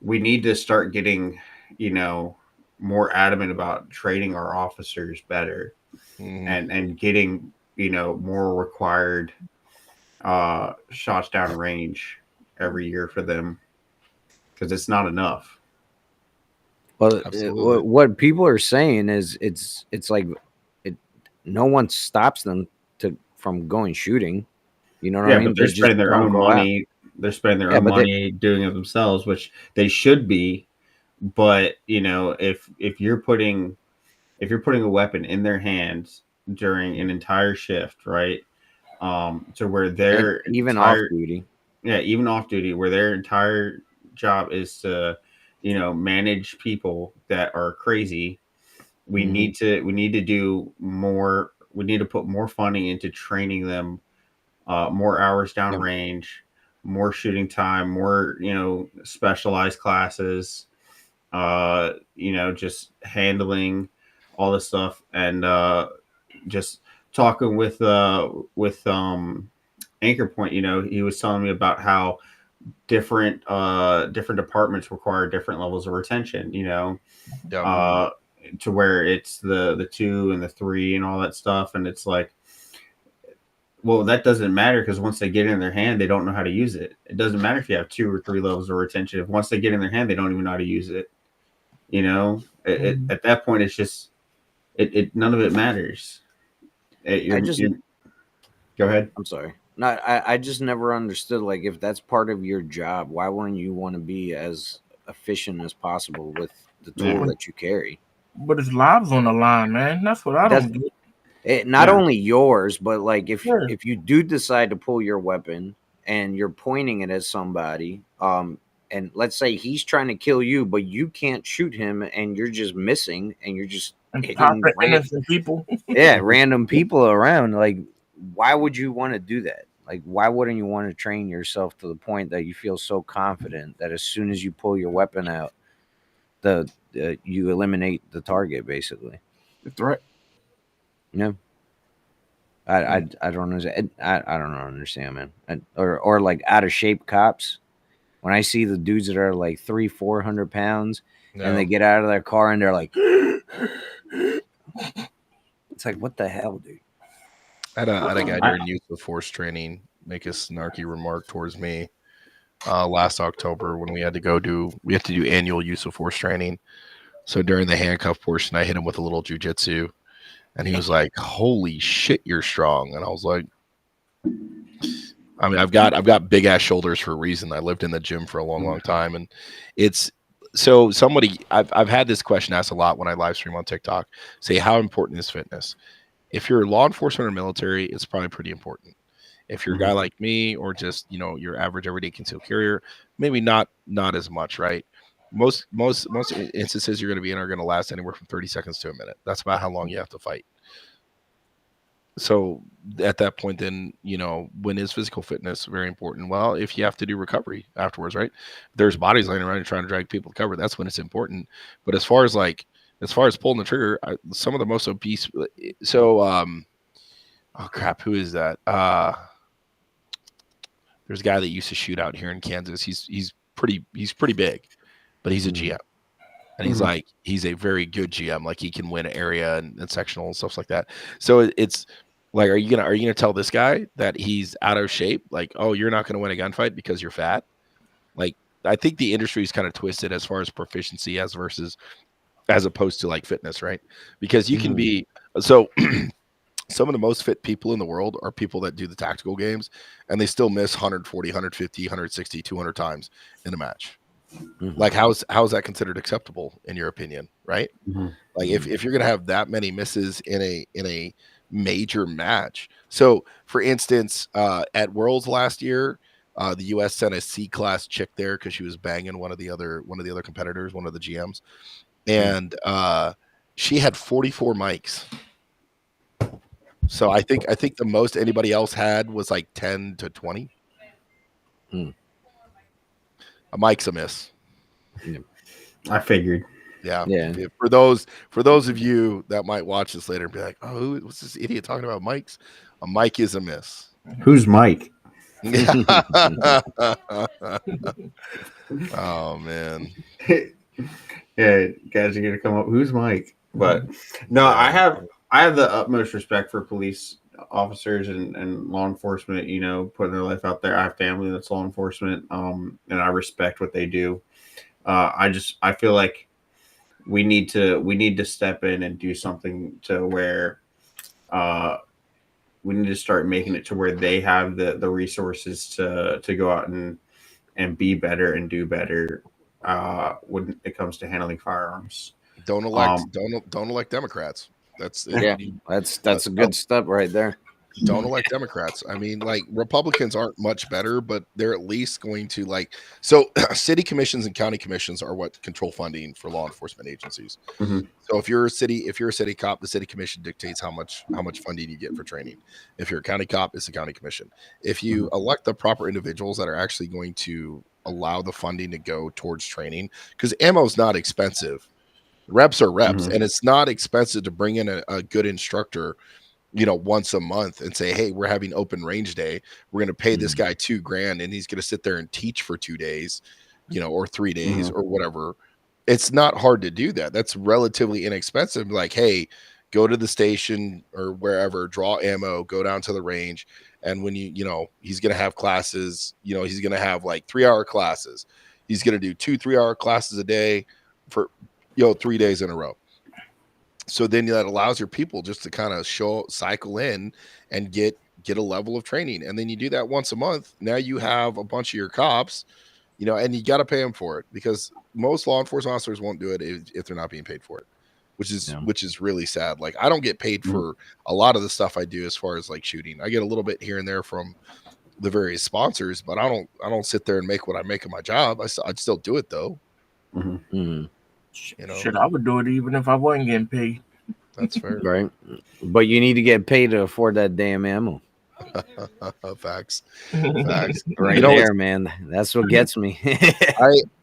we need to start getting, more adamant about training our officers better, and getting, more required shots down range every year for them, because it's not enough. Well, Absolutely. what people are saying is it's like no one stops them from going shooting. You know what I mean? But they're They spending just their don't own go out. money. They're spending their Yeah, own but money doing it themselves, which they should be. But if you're putting a weapon in their hands during an entire shift, right? To where they're even off duty. Yeah, even off duty, where their entire job is to, manage people that are crazy. We need to do more. We need to put more funding into training them, more hours downrange, more shooting time, more specialized classes. Just handling all this stuff, and just talking with Anchor Point. He was telling me about how different departments require different levels of retention. To where it's the 2 and the 3 and all that stuff, and it's like, well, that doesn't matter, because once they get it in their hand, they don't know how to use it. It doesn't matter if you have 2 or 3 levels of retention. If once they get in their hand, they don't even know how to use it. At that point, it's just none of it matters. Go ahead. I'm sorry. No, I just never understood, like, if that's part of your job, why wouldn't you want to be as efficient as possible with the tool that you carry? But it's lives on the line, man. That's what I don't get. Not only yours, but like if you do decide to pull your weapon and you're pointing it at somebody, and let's say he's trying to kill you, but you can't shoot him, and you're just missing, and you're just hitting innocent people. random people around. Like, why would you want to do that? Like, why wouldn't you want to train yourself to the point that you feel so confident that as soon as you pull your weapon out, you eliminate the target, basically? The threat. Yeah. I don't understand. I don't understand, man. Or like out of shape cops. When I see the dudes that are like 300-400 pounds and they get out of their car and they're like, it's like, what the hell, dude? I had a guy during use of force training make a snarky remark towards me last October when we had to do annual use of force training. So during the handcuff portion, I hit him with a little jujitsu, and he was like, "Holy shit, you're strong!" And I was like, I mean, I've got big ass shoulders for a reason. I lived in the gym for a long time, and it's so somebody I've had this question asked a lot when I live stream on TikTok. Say, how important is fitness? If you're law enforcement or military, it's probably pretty important. If you're a guy like me, or just your average everyday concealed carrier, maybe not as much, right? Most instances you're going to be in are going to last anywhere from 30 seconds to a minute. That's about how long you have to fight. So at that point, then, when is physical fitness very important? Well, if you have to do recovery afterwards, right? There's bodies laying around and trying to drag people to cover. That's when it's important. But as far as pulling the trigger, some of the most obese. So, oh crap, who is that? There's a guy that used to shoot out here in Kansas. He's pretty big, but he's a GM. And he's a very good GM. Like, he can win an area and sectional and stuff like that. So it's like, are you gonna tell this guy that he's out of shape? Like, oh, you're not gonna win a gunfight because you're fat? Like, I think the industry is kind of twisted as far as proficiency as opposed to like fitness, right? Because you can be so. some of the most fit people in the world are people that do the tactical games, and they still miss 140, 150, 160, 200 times in a match. Mhm. Like, how's that considered acceptable in your opinion, right? Mhm. Like, if you're gonna have that many misses in a major match. So, for instance, at Worlds last year, the U.S. sent a C-class chick there because she was banging one of the other competitors, one of the GMs, and she had 44 mics. So I think the most anybody else had was like 10 to 20. Hmm. A mic's a miss. I figured. Yeah. Yeah. For those of you that might watch this later and be like, oh, what's this idiot talking about mics? A mic is a miss. Who's Mike? Oh man. Yeah, guys are gonna come up. Who's Mike? But no, Yeah. I have the utmost respect for police officers and law enforcement. You know, putting their life out there. I have family that's law enforcement, and I respect what they do. I feel like we need to step in and do something to where we need to start making it to where they have the resources to go out and be better and do better when it comes to handling firearms. Don't elect Democrats. That's Yeah, that's a good step right there. Don't elect Democrats. I mean, like, Republicans aren't much better, but they're at least going to, like, so city commissions and county commissions are what control funding for law enforcement agencies. Mm-hmm. So if you're a city cop, the city commission dictates how much funding you get for training. If you're a county cop, it's the county commission. If you elect the proper individuals that are actually going to allow the funding to go towards training, because ammo is not expensive. Reps are reps, and it's not expensive to bring in a good instructor, once a month and say, hey, we're having open range day. We're going to pay this guy $2,000 and he's going to sit there and teach for 2 days, or 3 days or whatever. It's not hard to do that. That's relatively inexpensive. Like, hey, go to the station or wherever, draw ammo, go down to the range. And when he's going to have classes, he's going to have like 3-hour classes. He's going to do 2 3-hour classes a day for, 3 days in a row. So then that allows your people just to kind of cycle in and get a level of training. And then you do that once a month. Now you have a bunch of your cops, and you got to pay them for it, because most law enforcement officers won't do it if they're not being paid for it, which is really sad. Like, I don't get paid for a lot of the stuff I do as far as like shooting. I get a little bit here and there from the various sponsors, but I don't sit there and make what I make in my job. I'd still do it though. Shit, I would do it even if I wasn't getting paid. That's fair. Right. But you need to get paid to afford that damn ammo. Facts. Right there, man. That's what gets me.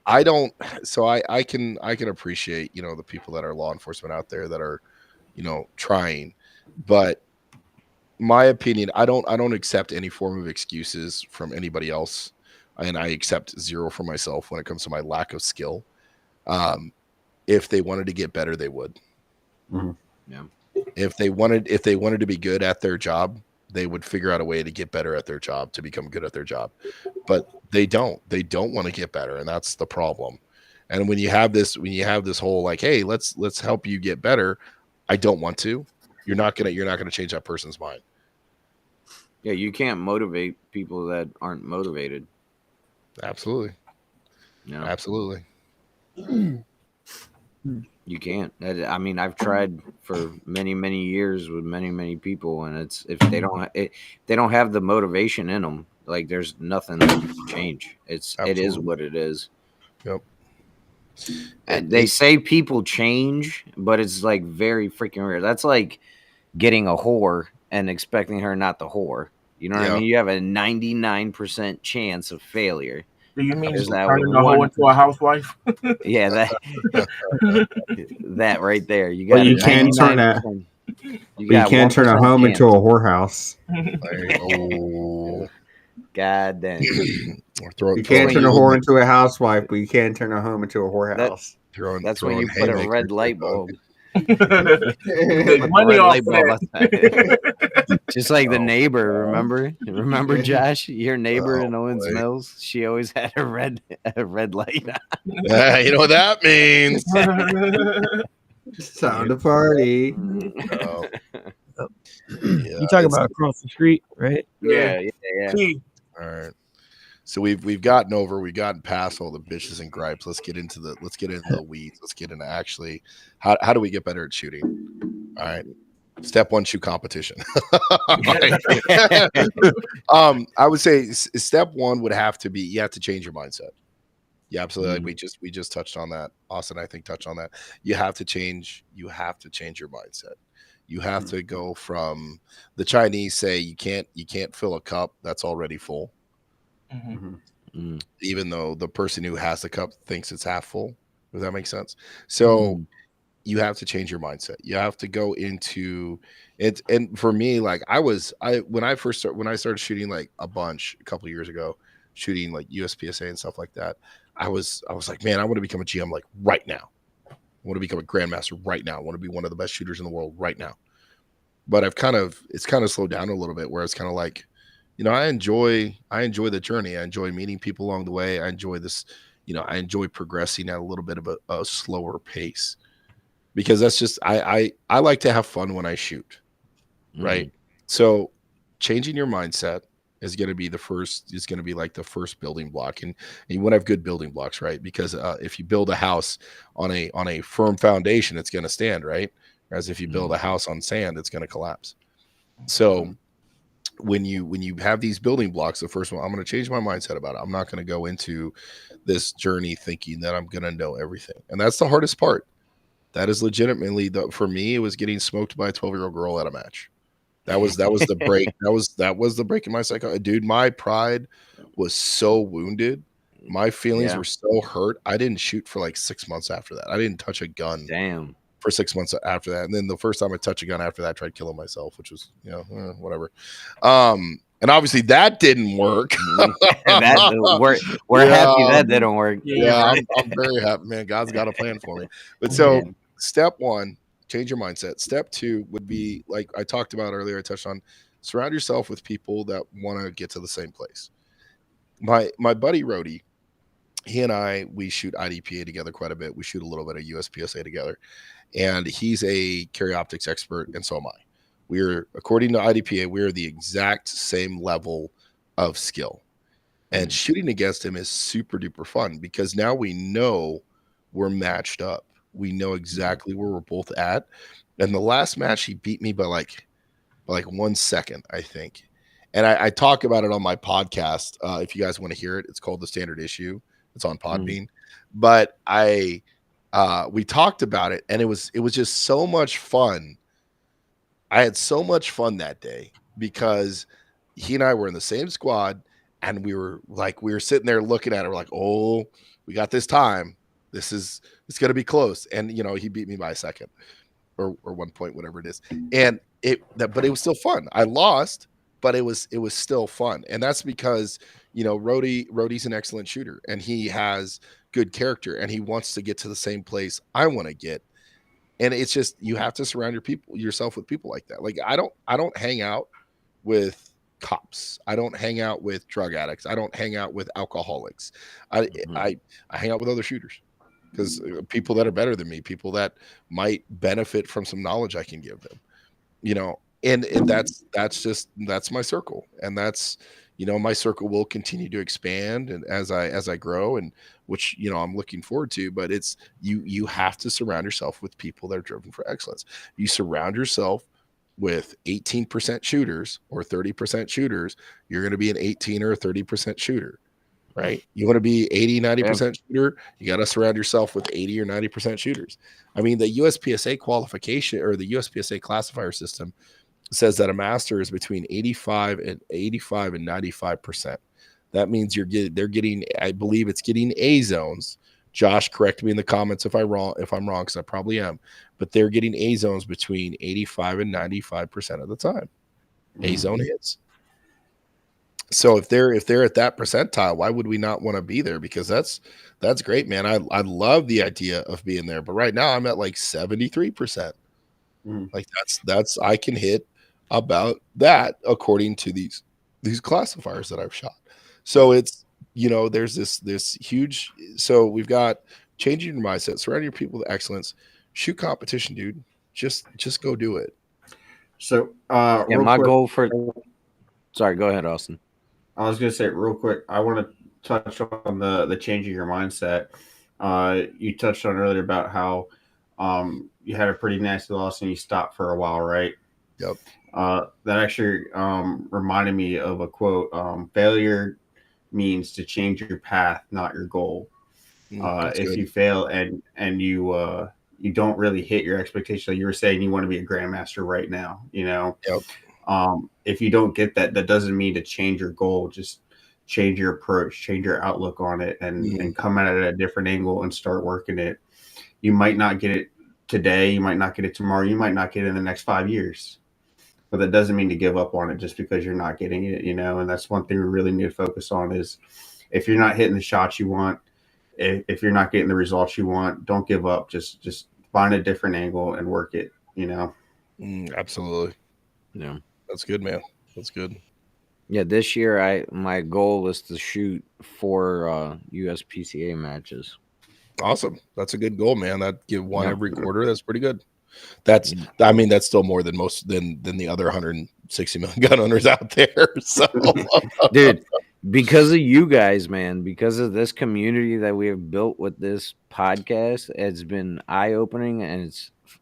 I don't. So I can appreciate, the people that are law enforcement out there that are, trying, but my opinion, I don't accept any form of excuses from anybody else, and I accept zero for myself when it comes to my lack of skill. If they wanted to get better, they would. Yeah. If they wanted to be good at their job, they would figure out a way to get better at their job, to become good at their job. But they don't want to get better, and that's the problem. And when you have this whole like, hey, let's help you get better, I don't want to. You're not gonna change that person's mind. Yeah, you can't motivate people that aren't motivated. Absolutely. Yeah. Absolutely. You can't. I mean, I've tried for many, many years with many, many people, and it's if they don't have the motivation in them, like there's nothing that can change. It is what it is. Yep. And they say people change, but it's like very freaking rare. That's like getting a whore and expecting her not to whore. You know what I mean? You have a 99% chance of failure. Do you mean turning a hoe into a housewife? Yeah, that right there. You got. Well, you can turn that. You can't turn a home into a whorehouse. God damn. You can't turn a whore into a housewife, but you can turn a home into a whorehouse. That's when you put a red light bulb. Money off that. Just like the neighbor, remember Josh, your neighbor in Owens Mills, she always had a red light on. Yeah, you know what that means. It's time to party. Yeah, You talking about across the street, right? Yeah. Key. all right. So we've gotten past all the bitches and gripes. Let's get into the weeds. Let's get into actually how do we get better at shooting? All right. Step one, shoot competition. I would say step one would have to be you have to change your mindset. Yeah, absolutely. Like we just touched on that. Austin, I think, touched on that. You have to change your mindset. You have to go from the Chinese say you can't fill a cup that's already full. Even though the person who has the cup thinks it's half full. Does that make sense? So you have to change your mindset. You have to go into it. And for me, like when I started shooting like a bunch a couple of years ago, shooting like USPSA and stuff like that, I was like, man, I want to become a GM like right now. I want to become a grandmaster right now. I want to be one of the best shooters in the world right now. But it's kind of slowed down a little bit where it's kind of like, you know, I enjoy the journey. I enjoy meeting people along the way. I enjoy this, you know, I enjoy progressing at a little bit of a slower pace because that's just, I like to have fun when I shoot. Right. So changing your mindset is going to be like the first building block. And you want to have good building blocks, right? Because if you build a house on a firm foundation, it's going to stand, right? Whereas if you build a house on sand, it's going to collapse. So when you have these building blocks, the first one, I'm going to change my mindset about it. I'm not going to go into this journey thinking that I'm going to know everything. And that's the hardest part. That is legitimately for me, it was getting smoked by a 12-year-old girl at a match. That was the break. that was the break in my psycho. Dude, my pride was so wounded. My feelings were so hurt. I didn't shoot for like 6 months after that. I didn't touch a gun. Damn. For 6 months after that. And then the first time I touched a gun after that, I tried killing myself, which was, you know, whatever. And obviously that didn't work. We're happy that didn't work. Yeah, I'm very happy, man. God's got a plan for me. But so step one, change your mindset. Step two would be like I talked about earlier. I touched on surround yourself with people that want to get to the same place. My buddy Rody, he and I, we shoot IDPA together quite a bit. We shoot a little bit of USPSA together. And he's a carry optics expert, and so am I. We're, according to IDPA, we're the exact same level of skill. And shooting against him is super duper fun because now we know we're matched up. We know exactly where we're both at. And the last match, he beat me by like 1 second, I think. And I talk about it on my podcast. If you guys want to hear it, it's called The Standard Issue. It's on Podbean. But we talked about it, and it was just so much fun. I had so much fun that day because he and I were in the same squad, and we were sitting there looking at it. We're like, oh, we got this time. It's going to be close. And, you know, he beat me by a second or 1 point, whatever it is. And but it was still fun. I lost, but it was still fun. And that's because, you know, Rhodey's an excellent shooter, and he has good character, and he wants to get to the same place I want to get. And it's just, you have to surround yourself with people like that. Like I don't hang out with cops. I don't hang out with drug addicts. I don't hang out with alcoholics. I hang out with other shooters because people that are better than me, people that might benefit from some knowledge I can give them, you know, and that's my circle. And that's, you know, my circle will continue to expand and as I grow, and which, you know, I'm looking forward to, but it's you have to surround yourself with people that are driven for excellence. You surround yourself with 18% shooters or 30% shooters, you're going to be an 18 or a 30% shooter, right? You want to be 80, 90% shooter, you got to surround yourself with 80 or 90% shooters. I mean, the USPSA qualification or the USPSA classifier system says that a master is between 85 and 95%. That means they're getting, I believe it's getting A zones. Josh, correct me in the comments if I'm wrong, because I probably am, but they're getting A zones between 85 and 95% of the time. A zone hits. So if they're at that percentile, why would we not want to be there? Because that's great, man. I love the idea of being there, but right now I'm at like 73%. Like that's I can hit about that according to these classifiers that I've shot. So it's, you know, there's this huge, so we've got changing your mindset, surround your people with excellence, shoot competition, dude. Just go do it. So, Yeah, real my quick, goal for. Sorry, go ahead, Austin. I was gonna say real quick. I want to touch on the change of your mindset. You touched on earlier about how you had a pretty nasty loss and you stopped for a while, right? Yep. That actually reminded me of a quote: "Failure means to change your path, not your goal. If good. you fail and you don't really hit your expectation, like you were saying, you want to be a grandmaster right now, you know." Yep. If you don't get that, that doesn't mean to change your goal. Just change your approach, change your outlook on it, and come at it at a different angle and start working it. You might not get it today, you might not get it tomorrow, you might not get it in the next 5 years. But that doesn't mean to give up on it just because you're not getting it, you know. And that's one thing we really need to focus on is if you're not hitting the shots you want, if you're not getting the results you want, don't give up. Just find a different angle and work it, you know. Absolutely. Yeah. That's good, man. That's good. Yeah, this year my goal is to shoot 4 USPCA matches. Awesome. That's a good goal, man. That give one every quarter. That's pretty good. That's still more than most than the other 160 million gun owners out there. So dude, because of you guys, man, because of this community that we have built with this podcast, it's been eye-opening and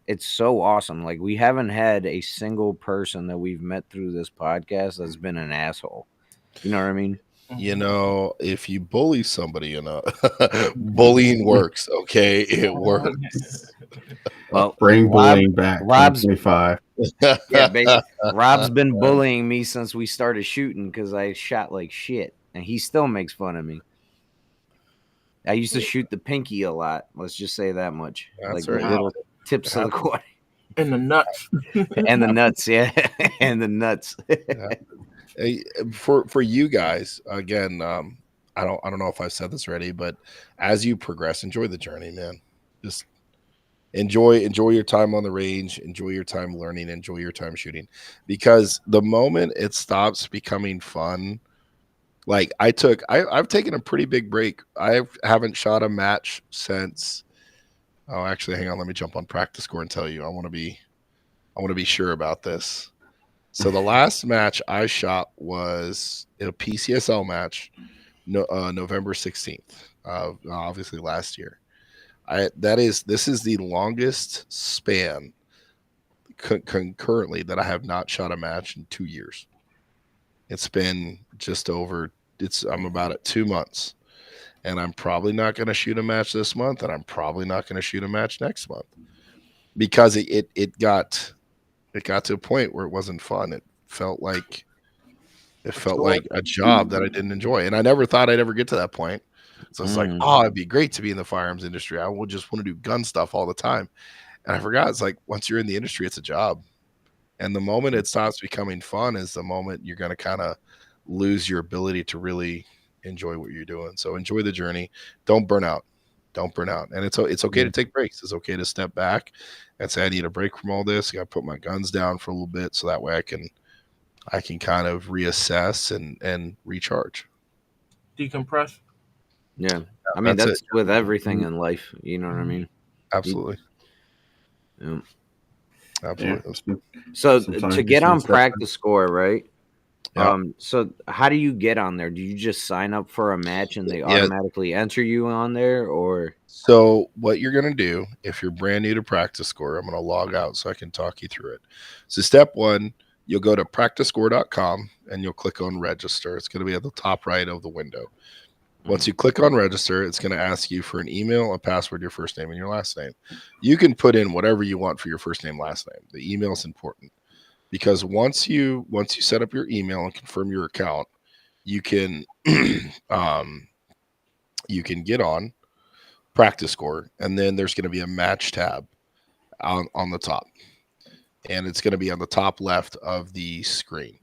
it's so awesome. Like, we haven't had a single person that we've met through this podcast that's been an asshole. You know what I mean? You know, if you bully somebody bullying works, okay? It works. Well, bring bullying back. Rob's 25. Yeah, baby. Rob's been bullying me since we started shooting because I shot like shit, and he still makes fun of me. I used to shoot the pinky a lot. Let's just say that much. That's like right. Little tips of the quarter. And the nuts. And the nuts, yeah. And the nuts. Hey, for you guys, again, I don't know if I've said this already, but as you progress, enjoy the journey, man. Just enjoy your time on the range, enjoy your time learning, enjoy your time shooting. Because the moment it stops becoming fun, like I've taken a pretty big break. I haven't shot a match since actually, hang on, let me jump on Practice Score and tell you. I want to be sure about this. So the last match I shot was a PCSL match, November 16th, obviously last year. This is the longest span concurrently that I have not shot a match in 2 years. It's been just over. I'm about at 2 months, and I'm probably not going to shoot a match this month, and I'm probably not going to shoot a match next month because it got to a point where it wasn't fun. It felt like a job that I didn't enjoy. And I never thought I'd ever get to that point. So it's like, it'd be great to be in the firearms industry. I would just want to do gun stuff all the time. And I forgot, it's like, once you're in the industry, it's a job. And the moment it stops becoming fun is the moment you're going to kind of lose your ability to really enjoy what you're doing. So enjoy the journey. Don't burn out. And it's okay to take breaks. It's okay to step back and say, I need a break from all this. I got to put my guns down for a little bit so that way I can kind of reassess and recharge. Decompress. Yeah. I mean, that's with everything in life. You know what I mean? Absolutely. Yeah. Absolutely. Yeah. So to get on Practice Score, right? Yeah. So how do you get on there? Do you just sign up for a match and they automatically enter you on there, or? So what you're going to do, if you're brand new to Practice Score, I'm going to log out so I can talk you through it. So step one, you'll go to practicescore.com and you'll click on register. It's going to be at the top right of the window. Once you click on register, it's going to ask you for an email, a password, your first name, and your last name. You can put in whatever you want for your first name, last name. The email is important because once you set up your email and confirm your account, you can get on Practice Score, and then there's going to be a match tab on the top, and it's going to be on the top left of the screen.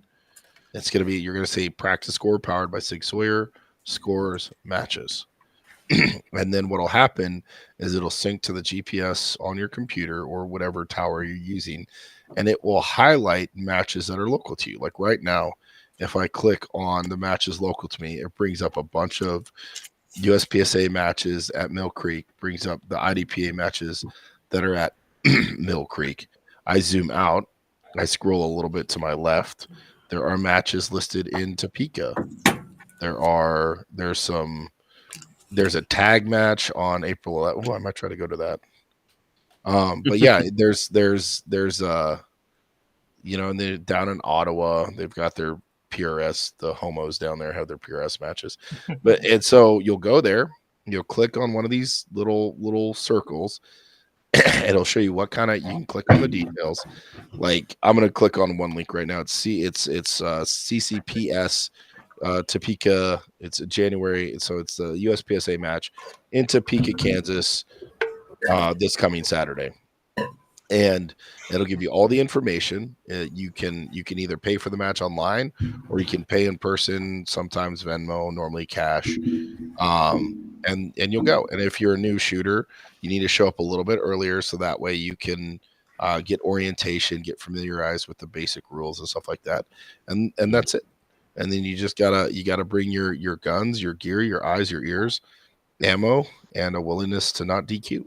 You're going to say Practice Score powered by Sig Sauer. Scores matches. And then what'll happen is it'll sync to the GPS on your computer or whatever tower you're using, and it will highlight matches that are local to you. Like right now, if I click on the matches local to me, it brings up a bunch of USPSA matches at Mill Creek, brings up the IDPA matches that are at Mill Creek. I zoom out, I scroll a little bit to my left. There are matches listed in Topeka. There's a tag match on April 11th. Oh, I might try to go to that. But yeah, there's and they're down in Ottawa. They've got their PRS. The homos down there have their PRS matches. And so you'll go there. You'll click on one of these little circles. It'll show you what kind of. You can click on the details. Like I'm gonna click on one link right now. It's CCPS Topeka. It's January, so it's the USPSA match in Topeka, Kansas, this coming Saturday. And it'll give you all the information. You can either pay for the match online or you can pay in person, sometimes Venmo, normally cash. And you'll go. And if you're a new shooter, you need to show up a little bit earlier so that way you can get orientation, get familiarized with the basic rules and stuff like that. And that's it. And then you just gotta bring your guns, your gear, your eyes, your ears, ammo, and a willingness to not DQ.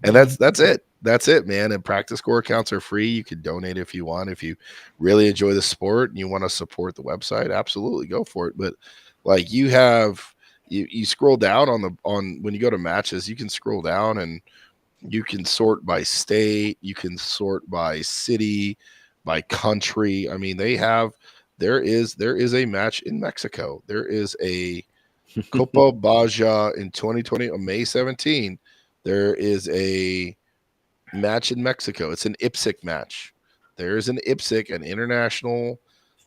And that's it, man. And practice score accounts are free. You can donate if you want. If you really enjoy the sport and you want to support the website, absolutely go for it. But like you scroll down on when you go to matches, you can scroll down and you can sort by state, you can sort by city, by country. I mean, there is a match in Mexico. There is a Copa Baja in 2020 on May 17. There is a match in Mexico. It's an IPSC match. There is an IPSC, an international.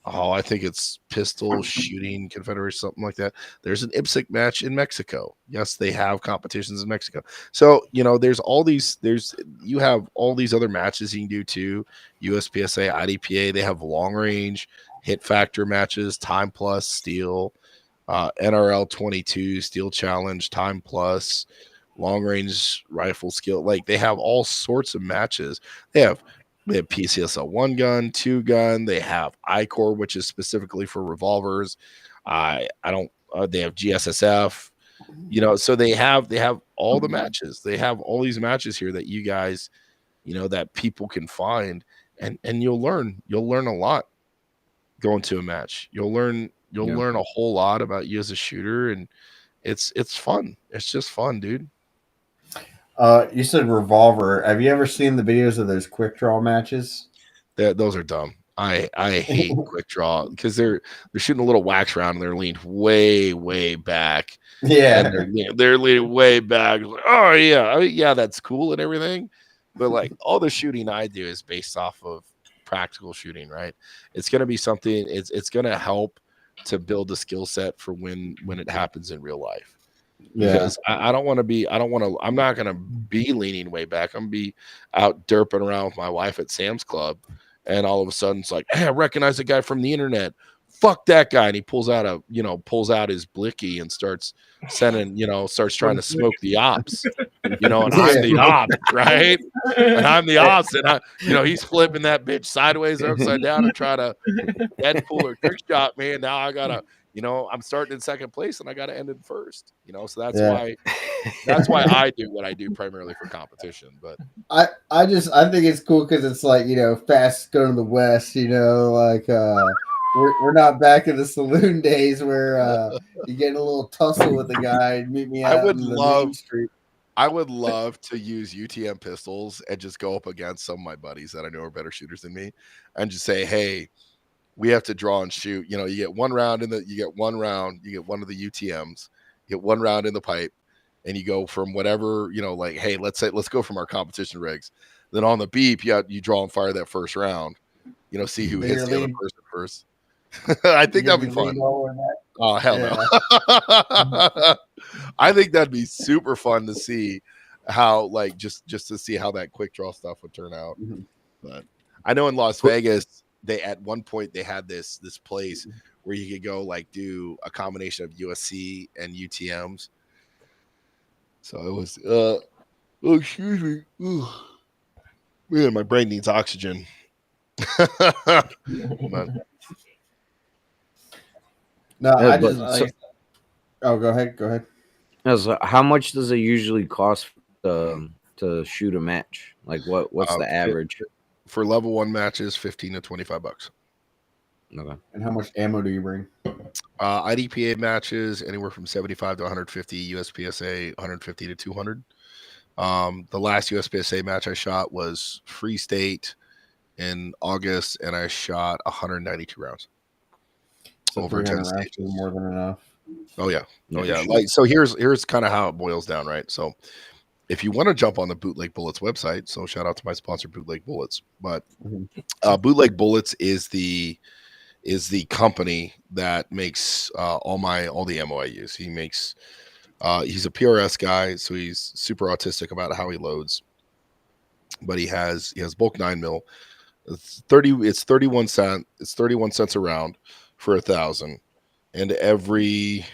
I think it's Pistol Shooting Confederation, something like that. There's an IPSC match in Mexico. Yes, they have competitions in Mexico. So you have all these other matches you can do too. USPSA, IDPA. They have long range, hit factor matches, time plus, steel. NRL 22, Steel Challenge, Time Plus, Long Range Rifle Skill. Like they have all sorts of matches. They have PCSL 1 gun, 2 gun. They have ICOR, which is specifically for revolvers. They have GSSF. So they have all the matches. They have all these matches here that you guys, that people can find, and you'll learn a lot going to a match. You'll learn a whole lot about you as a shooter, and it's fun. It's just fun, dude. You said revolver. Have you ever seen the videos of those quick draw matches? Those are dumb. I hate quick draw because they're shooting a little wax round and they're leaned way back. Yeah, and they're leaning way back. Like, oh yeah, yeah, that's cool and everything, but like all the shooting I do is based off of practical shooting, right? It's gonna be something. It's gonna help to build a skill set for when it happens in real life. Because I'm not going to be leaning way back. I'm going to be out derping around with my wife at Sam's Club. And all of a sudden it's like, hey, I recognize a guy from the internet. Fuck that guy. And he pulls out his blicky and starts trying to smoke the ops, and I'm the ops, right? And I'm the ops. And he's flipping that bitch sideways or upside down and try to Deadpool or trick shot me. And now I gotta, I'm starting in second place and I got to end in first, so that's why I do what I do primarily for competition. But I think it's cool because it's like, fast going to the West, we're not back in the saloon days where you get in a little tussle with the guy and meet me out in the main street. I would love to use UTM pistols and just go up against some of my buddies that I know are better shooters than me and just say, hey, we have to draw and shoot. You get one round you get one of the UTMs, you get one round in the pipe, and you go from whatever, hey, let's go from our competition rigs. Then on the beep, you draw and fire that first round, see who hits the other person first. I think that'd be fun. Oh, hell no. I think that'd be super fun to see how, just to see how that quick draw stuff would turn out. Mm-hmm. But I know in Las Vegas, at one point they had this place where you could go do a combination of USC and UTMs. So it was excuse me. Ooh. Man, my brain needs oxygen. Go ahead. So how much does it usually cost to shoot a match? What's the average? for level 1 matches, $15 to $25. Okay. And how much ammo do you bring? IDPA matches anywhere from 75 to 150. USPSA 150 to 200. The last USPSA match I shot was Free State in August, and I shot 192 rounds. So Over 10 300 rounds stages. is more than enough. Oh yeah. Oh Yeah, yeah. sure. Like, so here's kind of how it boils down, right? So if you want to jump on the Bootleg Bullets website, so shout out to my sponsor, Bootleg Bullets. But Bootleg Bullets is the company that makes all the ammo I use. He makes he's a PRS guy, so he's super autistic about how he loads. But he has bulk 9mm. It's 31 cents. It's 31 cents a round for 1,000, and every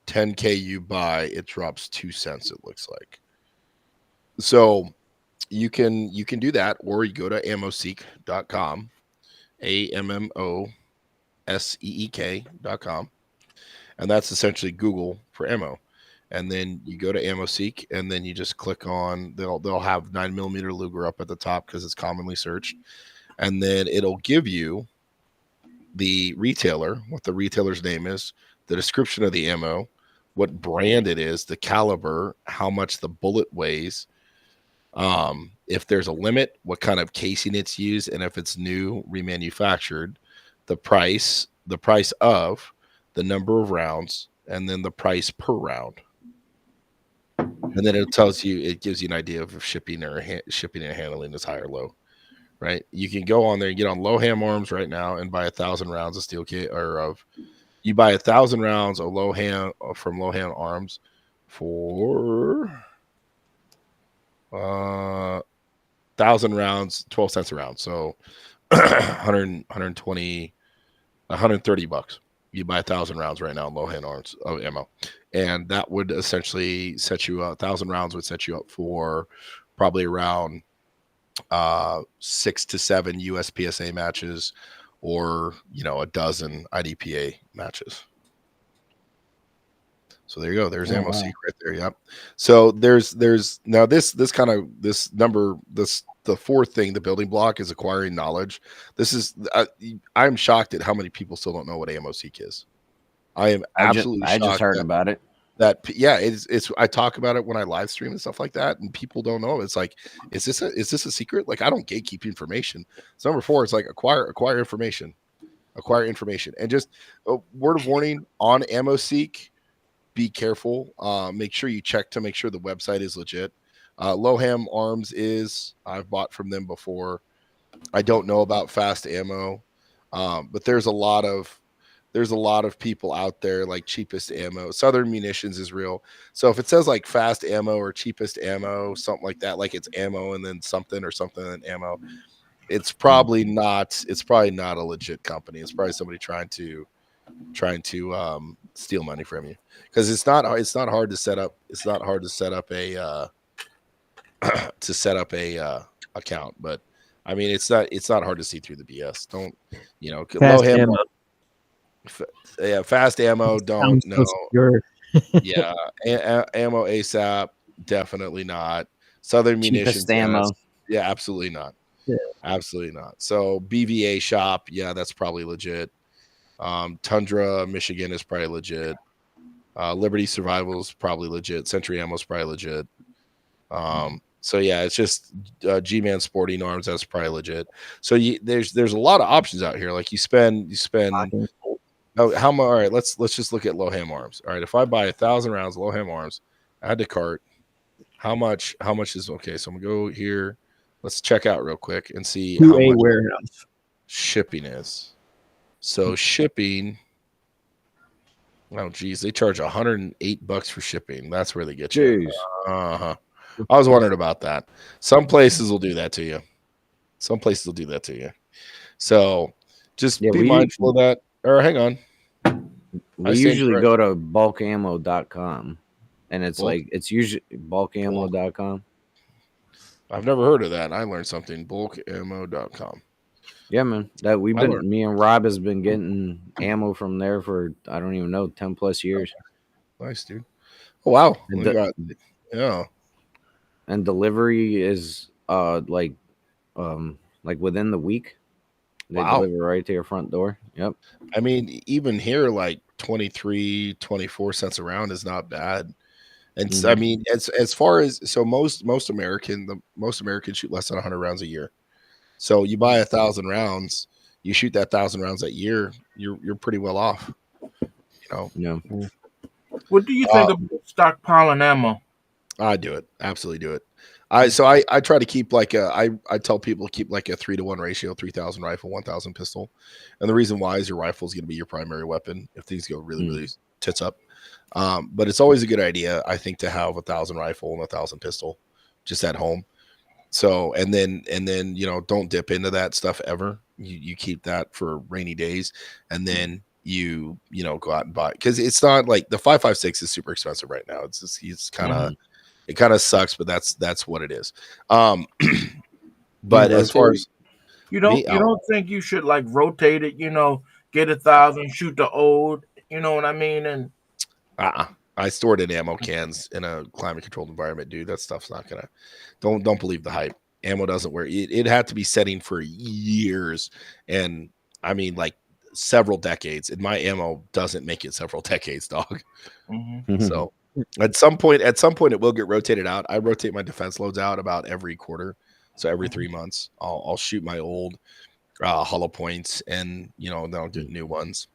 10K you buy, it drops 2 cents. It looks like. So you can do that, or you go to ammoseek.com, AMMOSEEK.com, and that's essentially Google for ammo. And then you go to AmmoSeek, and then you just click on, they'll have 9mm Luger up at the top because it's commonly searched, and then it'll give you the retailer, what the retailer's name is, the description of the ammo, what brand it is, the caliber, how much the bullet weighs, if there's a limit, what kind of casing it's used, and if it's new, remanufactured, the price of, the number of rounds, and then the price per round. And then it gives you an idea of if shipping and handling is high or low, right? You can go on there and get on Loham Arms right now and buy 1,000 rounds of steel kit, you buy 1,000 rounds of from Loham Arms for 1,000 rounds, 12 cents a round. So 120, $130. You buy 1,000 rounds right now in Loham Arms of ammo. And that would essentially set you up, 1,000 rounds would set you up for probably around 6 to 7 USPSA matches, or a dozen IDPA matches. So there you go. There's AmmoSeek right there. Yep. So there's now this number, the fourth thing, the building block, is acquiring knowledge. This is I'm shocked at how many people still don't know what AmmoSeek is. I am absolutely shocked. I just heard about it. It's I talk about it when I live stream and stuff like that, and people don't know. It's like, is this a secret? Like, I don't gatekeep information. So number 4, it's like acquire information, and just a word of warning on AmmoSeek. Be careful. Make sure you check to make sure the website is legit. Loham Arms I've bought from them before. I don't know about Fast Ammo, but there's a lot of people out there, like Cheapest Ammo. Southern Munitions is real. So if it says like Fast Ammo or Cheapest Ammo, something like that, like it's ammo and then something or something and ammo, it's probably not a legit company. It's probably somebody trying to steal money from you, because it's not hard to set up. It's not hard to set up a account, but I mean, it's not hard to see through the BS. Don't Fast ammo. Fast Ammo. Don't know. Yeah, Ammo ASAP. Definitely not. Southern Munitions. Ammo. Yeah, absolutely not. Yeah. Absolutely not. So BVA shop. Yeah, that's probably legit. Tundra, Michigan is probably legit. Liberty Survival is probably legit. Century Ammo is probably legit. So yeah, it's just G-Man Sporting Arms, that's probably legit. So there's a lot of options out here. Like you spend. How much? All right, let's just look at Loham Arms. All right, if I buy 1,000 rounds of Loham Arms, add to cart. How much is okay? So I'm gonna go here. Let's check out real quick and see how much warehouse shipping is. So shipping, oh geez, they charge $108 for shipping. That's where they get you. I was wondering about that. Some places will do that to you. So just be mindful of that. Or hang on. We usually go to bulkammo.com, and it's usually bulkammo.com. I've never heard of that. I learned something. Bulkammo.com. Yeah, man. Me and Rob has been getting ammo from there for, I don't even know, 10 plus years. Nice, dude. Oh, wow. And delivery is like within the week. They Wow. deliver right to your front door. Yep. I mean, even here, like 23, 24 cents a round is not bad. And I mean, as far as most Americans shoot less than 100 rounds a year. So you buy 1,000 rounds, you shoot that 1,000 rounds that year, you're pretty well off. Yeah. What do you think about stockpiling ammo? I do it. Absolutely do it. I try to keep like I tell people to keep like a 3-to-1 ratio, 3,000 rifle, 1,000 pistol. And the reason why is your rifle is going to be your primary weapon if things go really tits up. But it's always a good idea, I think, to have 1,000 rifle and 1,000 pistol just at home. So and then don't dip into that stuff ever. You keep that for rainy days, and then you go out and buy, because it's not like the 5.56 is super expensive right now. It's kind of it kind of sucks, but that's what it is. But as far as you don't think you should like rotate it, get 1,000, shoot the old, you know what I mean? And I stored in ammo cans in a climate controlled environment, dude. That stuff's not gonna. Don't believe the hype. Ammo doesn't work. It had to be setting for years, and I mean like several decades. And my ammo doesn't make it several decades, dog. So at some point it will get rotated out. I rotate my defense loads out about every quarter, so every 3 months I'll shoot my old hollow points, and then I'll do new ones.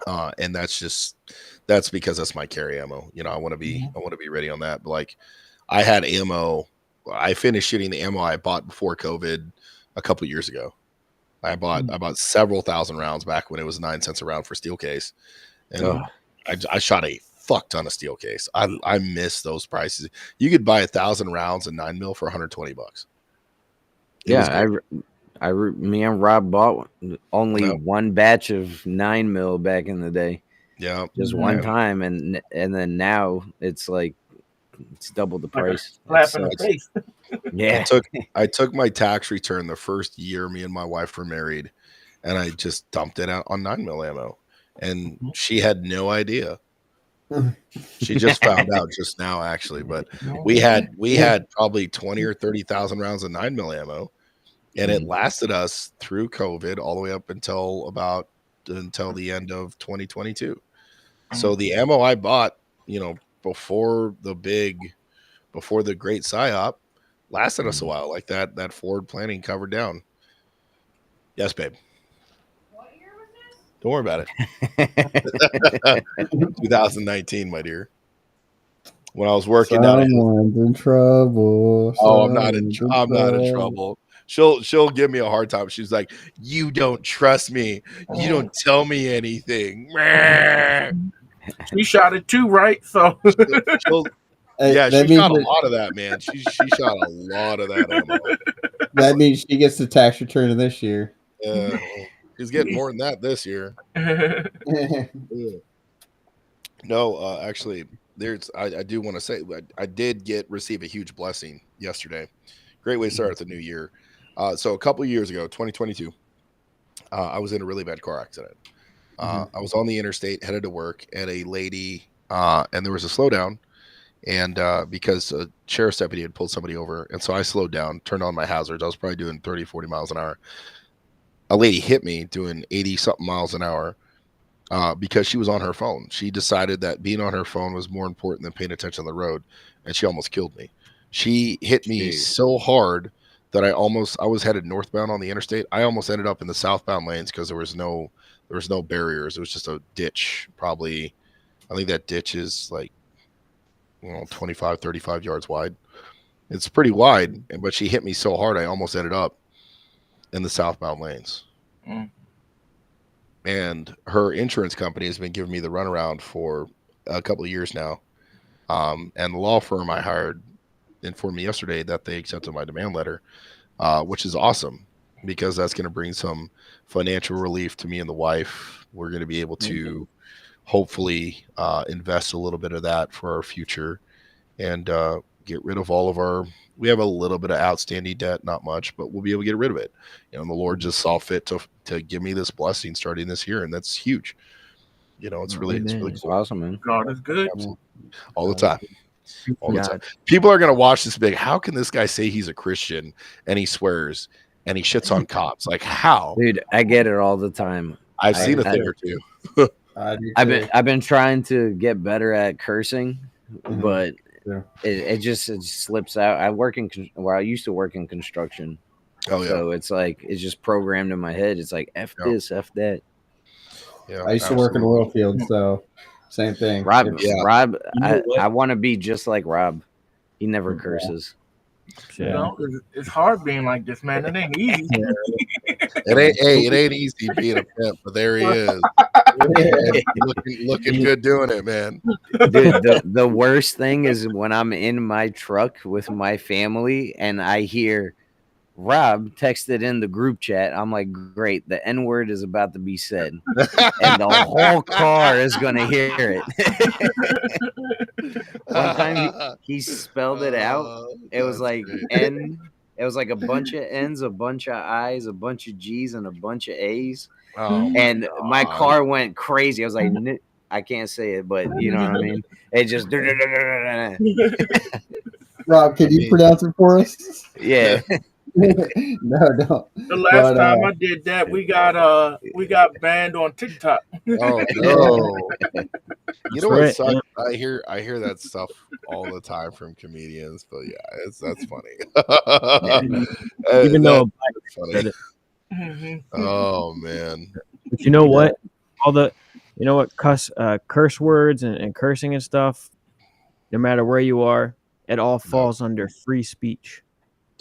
And that's because that's my carry ammo. I want to be ready on that. But like, I had ammo. I finished shooting the ammo I bought before COVID a couple years ago. I bought several thousand rounds back when it was 9 cents a round for steel case, and I shot a fuck ton of steel case. I miss those prices. You could buy 1,000 rounds in 9mm for $120. Yeah, me and Rob bought only one batch of 9mm back in the day. Yeah, just one time, and then now it's like it's double the price. Slap in the face. Yeah, I took my tax return the first year me and my wife were married, and I just dumped it out on 9mm ammo, and she had no idea. She just found out just now, actually. But we had probably 20 or 30,000 rounds of 9mm ammo. And it lasted us through COVID all the way up until the end of 2022. So the ammo I bought, before the great psyop, lasted us a while. Like that forward planning covered down. Yes, babe. What year was this? Don't worry about it. 2019, my dear. When I was working down in trouble. Oh, I'm not in trouble. She'll give me a hard time. She's like, "You don't trust me. You don't tell me anything." She shot it too, right? So yeah, she shot a lot of that, man. She shot a lot of that ammo. That means she gets the tax return of this year. Yeah, she's getting more than that this year. No, actually, I do want to say I did receive a huge blessing yesterday. Great way to start the new year. So a couple of years ago, 2022, I was in a really bad car accident. I was on the interstate headed to work, and a lady, and there was a slowdown, and because a sheriff's deputy had pulled somebody over, and so I slowed down, turned on my hazards. I was probably doing 30, 40 miles an hour. A lady hit me doing 80 something miles an hour because she was on her phone. She decided that being on her phone was more important than paying attention on the road, and she almost killed me. She hit me so hard that I was headed northbound on the interstate. I almost ended up in the southbound lanes because there was no barriers. It was just a ditch. Probably, I think that ditch is like 25, 35 yards wide. It's pretty wide, but she hit me so hard I almost ended up in the southbound lanes. And her insurance company has been giving me the runaround for a couple of years now. And the law firm I hired informed me yesterday that they accepted my demand letter, which is awesome because that's going to bring some financial relief to me and the wife. We're going to be able to hopefully invest a little bit of that for our future and get rid of all of we have a little bit of outstanding debt, not much, but we'll be able to get rid of it. And the Lord just saw fit to give me this blessing starting this year, and that's huge. It's really cool. Awesome, man. God is good. All the time. All the time. People are going to watch this big. How can this guy say he's a Christian and he swears and he shits on cops. Like, how? Dude, I get it all the time. I've seen a thing or two. I've been trying to get better at cursing, Mhm. but Yeah. it just slips out. I used to work in construction, Oh yeah, so it's like it's just programmed in my head. It's like F Yeah. this, F that. yeah. I used to work in oil field, so same thing. Rob, It's- Yeah. Rob, You know what? I want to be just like Rob. He never Yeah. curses. You know, it's hard being like this, man. It ain't easy. It ain't easy being a pimp, but there he is, looking good doing it, man. Dude, the worst thing is when I'm in my truck with my family and I hear Rob texted in the group chat. I'm like, great, the N word is about to be said, and the whole car is gonna hear it. One time he spelled it out. It was That's like great. N. It was like a bunch of N's, a bunch of I's, a bunch of G's, and a bunch of A's. Oh, And my God. car went crazy. I was like, I can't say it, but you know what I mean. It just Rob, can you pronounce it for us? yeah. No, don't. The last But, time I did that, we got banned on TikTok. Oh no! You know what right, sucks? I hear that stuff all the time from comedians, but yeah, that's funny. Even though That's funny. said it. Mhm. Oh man, But you know what? Curse words and cursing and stuff, no matter where you are, it all falls under free speech.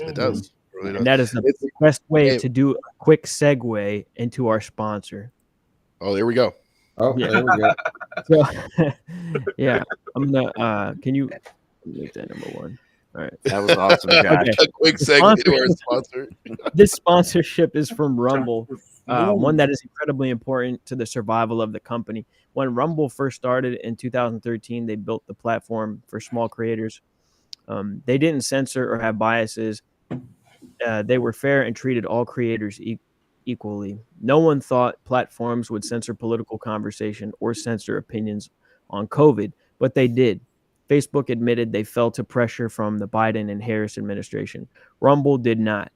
it does. It really does. And that is the It's- best way hey. to do a quick segue into our sponsor. Oh, there we go. Oh, Yeah. there we go. So, yeah, I'm gonna. Can you make that number one? All right. That was awesome, Josh. Okay. A quick segue to our sponsor. This sponsorship is from Rumble, Ooh. one that is incredibly important to the survival of the company. When Rumble first started in 2013, they built the platform for small creators. They didn't censor or have biases. They were fair and treated all creators equally. No one thought platforms would censor political conversation or censor opinions on COVID, but they did. Facebook admitted they fell to pressure from the Biden and Harris administration. Rumble did not.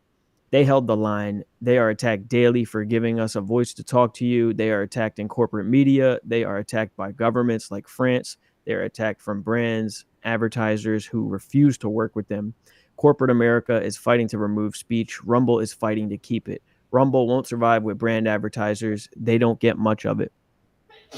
They held the line. They are attacked daily for giving us a voice to talk to you. They are attacked in corporate media. They are attacked by governments like France. They are attacked from brands, advertisers who refuse to work with them. Corporate America is fighting to remove speech. Rumble is fighting to keep it. Rumble won't survive with brand advertisers. They don't get much of it.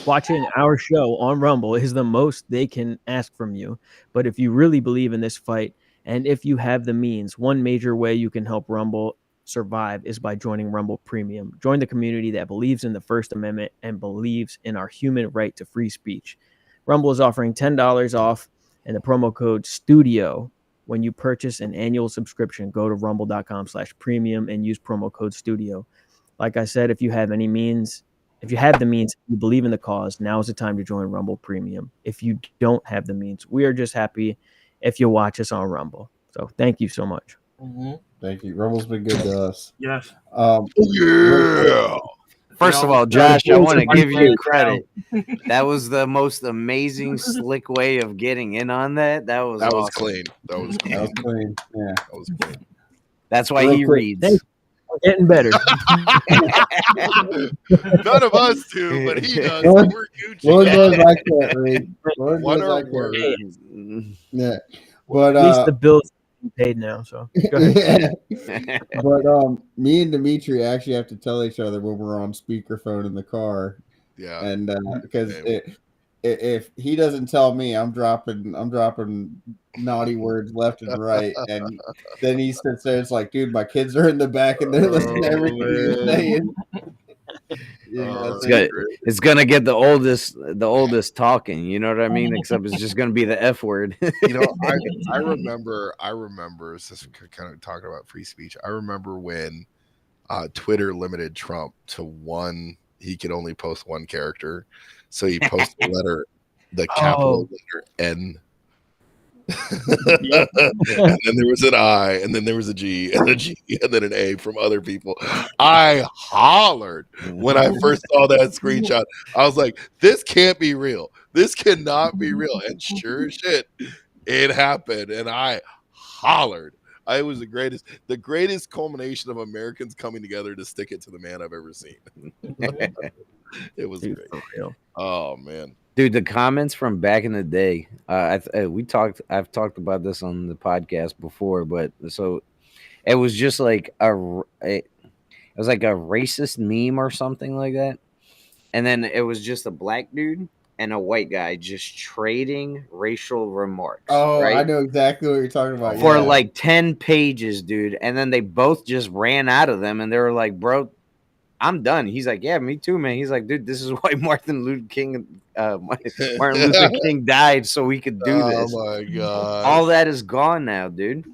Watching our show on Rumble is the most they can ask from you. But if you really believe in this fight, and if you have the means, one major way you can help Rumble survive is by joining Rumble Premium. Join the community that believes in the First Amendment and believes in our human right to free speech. Rumble is offering $10 off and the promo code STUDIO. When you purchase an annual subscription, go to rumble.com/premium and use promo code STUDIO. Like I said, if you have the means, you believe in the cause, now is the time to join Rumble Premium. If you don't have the means, we are just happy if you watch us on Rumble. So thank you so much. Mhm. Thank you. Rumble's been good to us. Yes. Yeah. First of all, Josh, I want to give you credit. That was the most amazing, slick way of getting in on that. That was That was awesome. clean. That was That clean. was clean. Yeah. That was clean. That's why Real he quick, reads. thank We're getting better. None of us do, but he does. Lord- We're Gucci. Lord knows I can't read. Lord What knows I are can't words? read. Yeah. But At least the bills are paid now. So go ahead. yeah. But me and Dimitri actually have to tell each other when we're on speakerphone in the car, Yeah. and because Yeah. if he doesn't tell me, I'm dropping naughty words left and right, and then he sits there. It's like, dude, my kids are in the back and they're listening to everything you're man. saying. You Oh, know, that's so- good. great. It's gonna get the oldest talking. You know what I mean? Except it's just gonna be the F word. You know, I remember. It's just kind of talking about free speech. I remember when Twitter limited Trump to one. He could only post one character, so he posted the letter, the capital letter N. Yep. And then there was an I, and then there was a G, and a G, and then an A from other people. I hollered when I first saw that screenshot. I was like, "This can't be real. This cannot be real." And sure as shit, it happened, and I hollered. I was the greatest culmination of Americans coming together to stick it to the man I've ever seen. It was Dude, great. for real. Oh man. Dude, the comments from back in the day. I've talked about this on the podcast before, but so it was just like it was like a racist meme or something like that, and then it was just a black dude and a white guy just trading racial remarks. Oh, right? I know exactly what you're talking about. For yeah. like 10 pages, dude, and then they both just ran out of them, and they were like, "Bro, I'm done." He's like, "Yeah, me too, man." He's like, "Dude, this is why Martin Luther King died, so we could do this." Oh my god. All that is gone now, dude.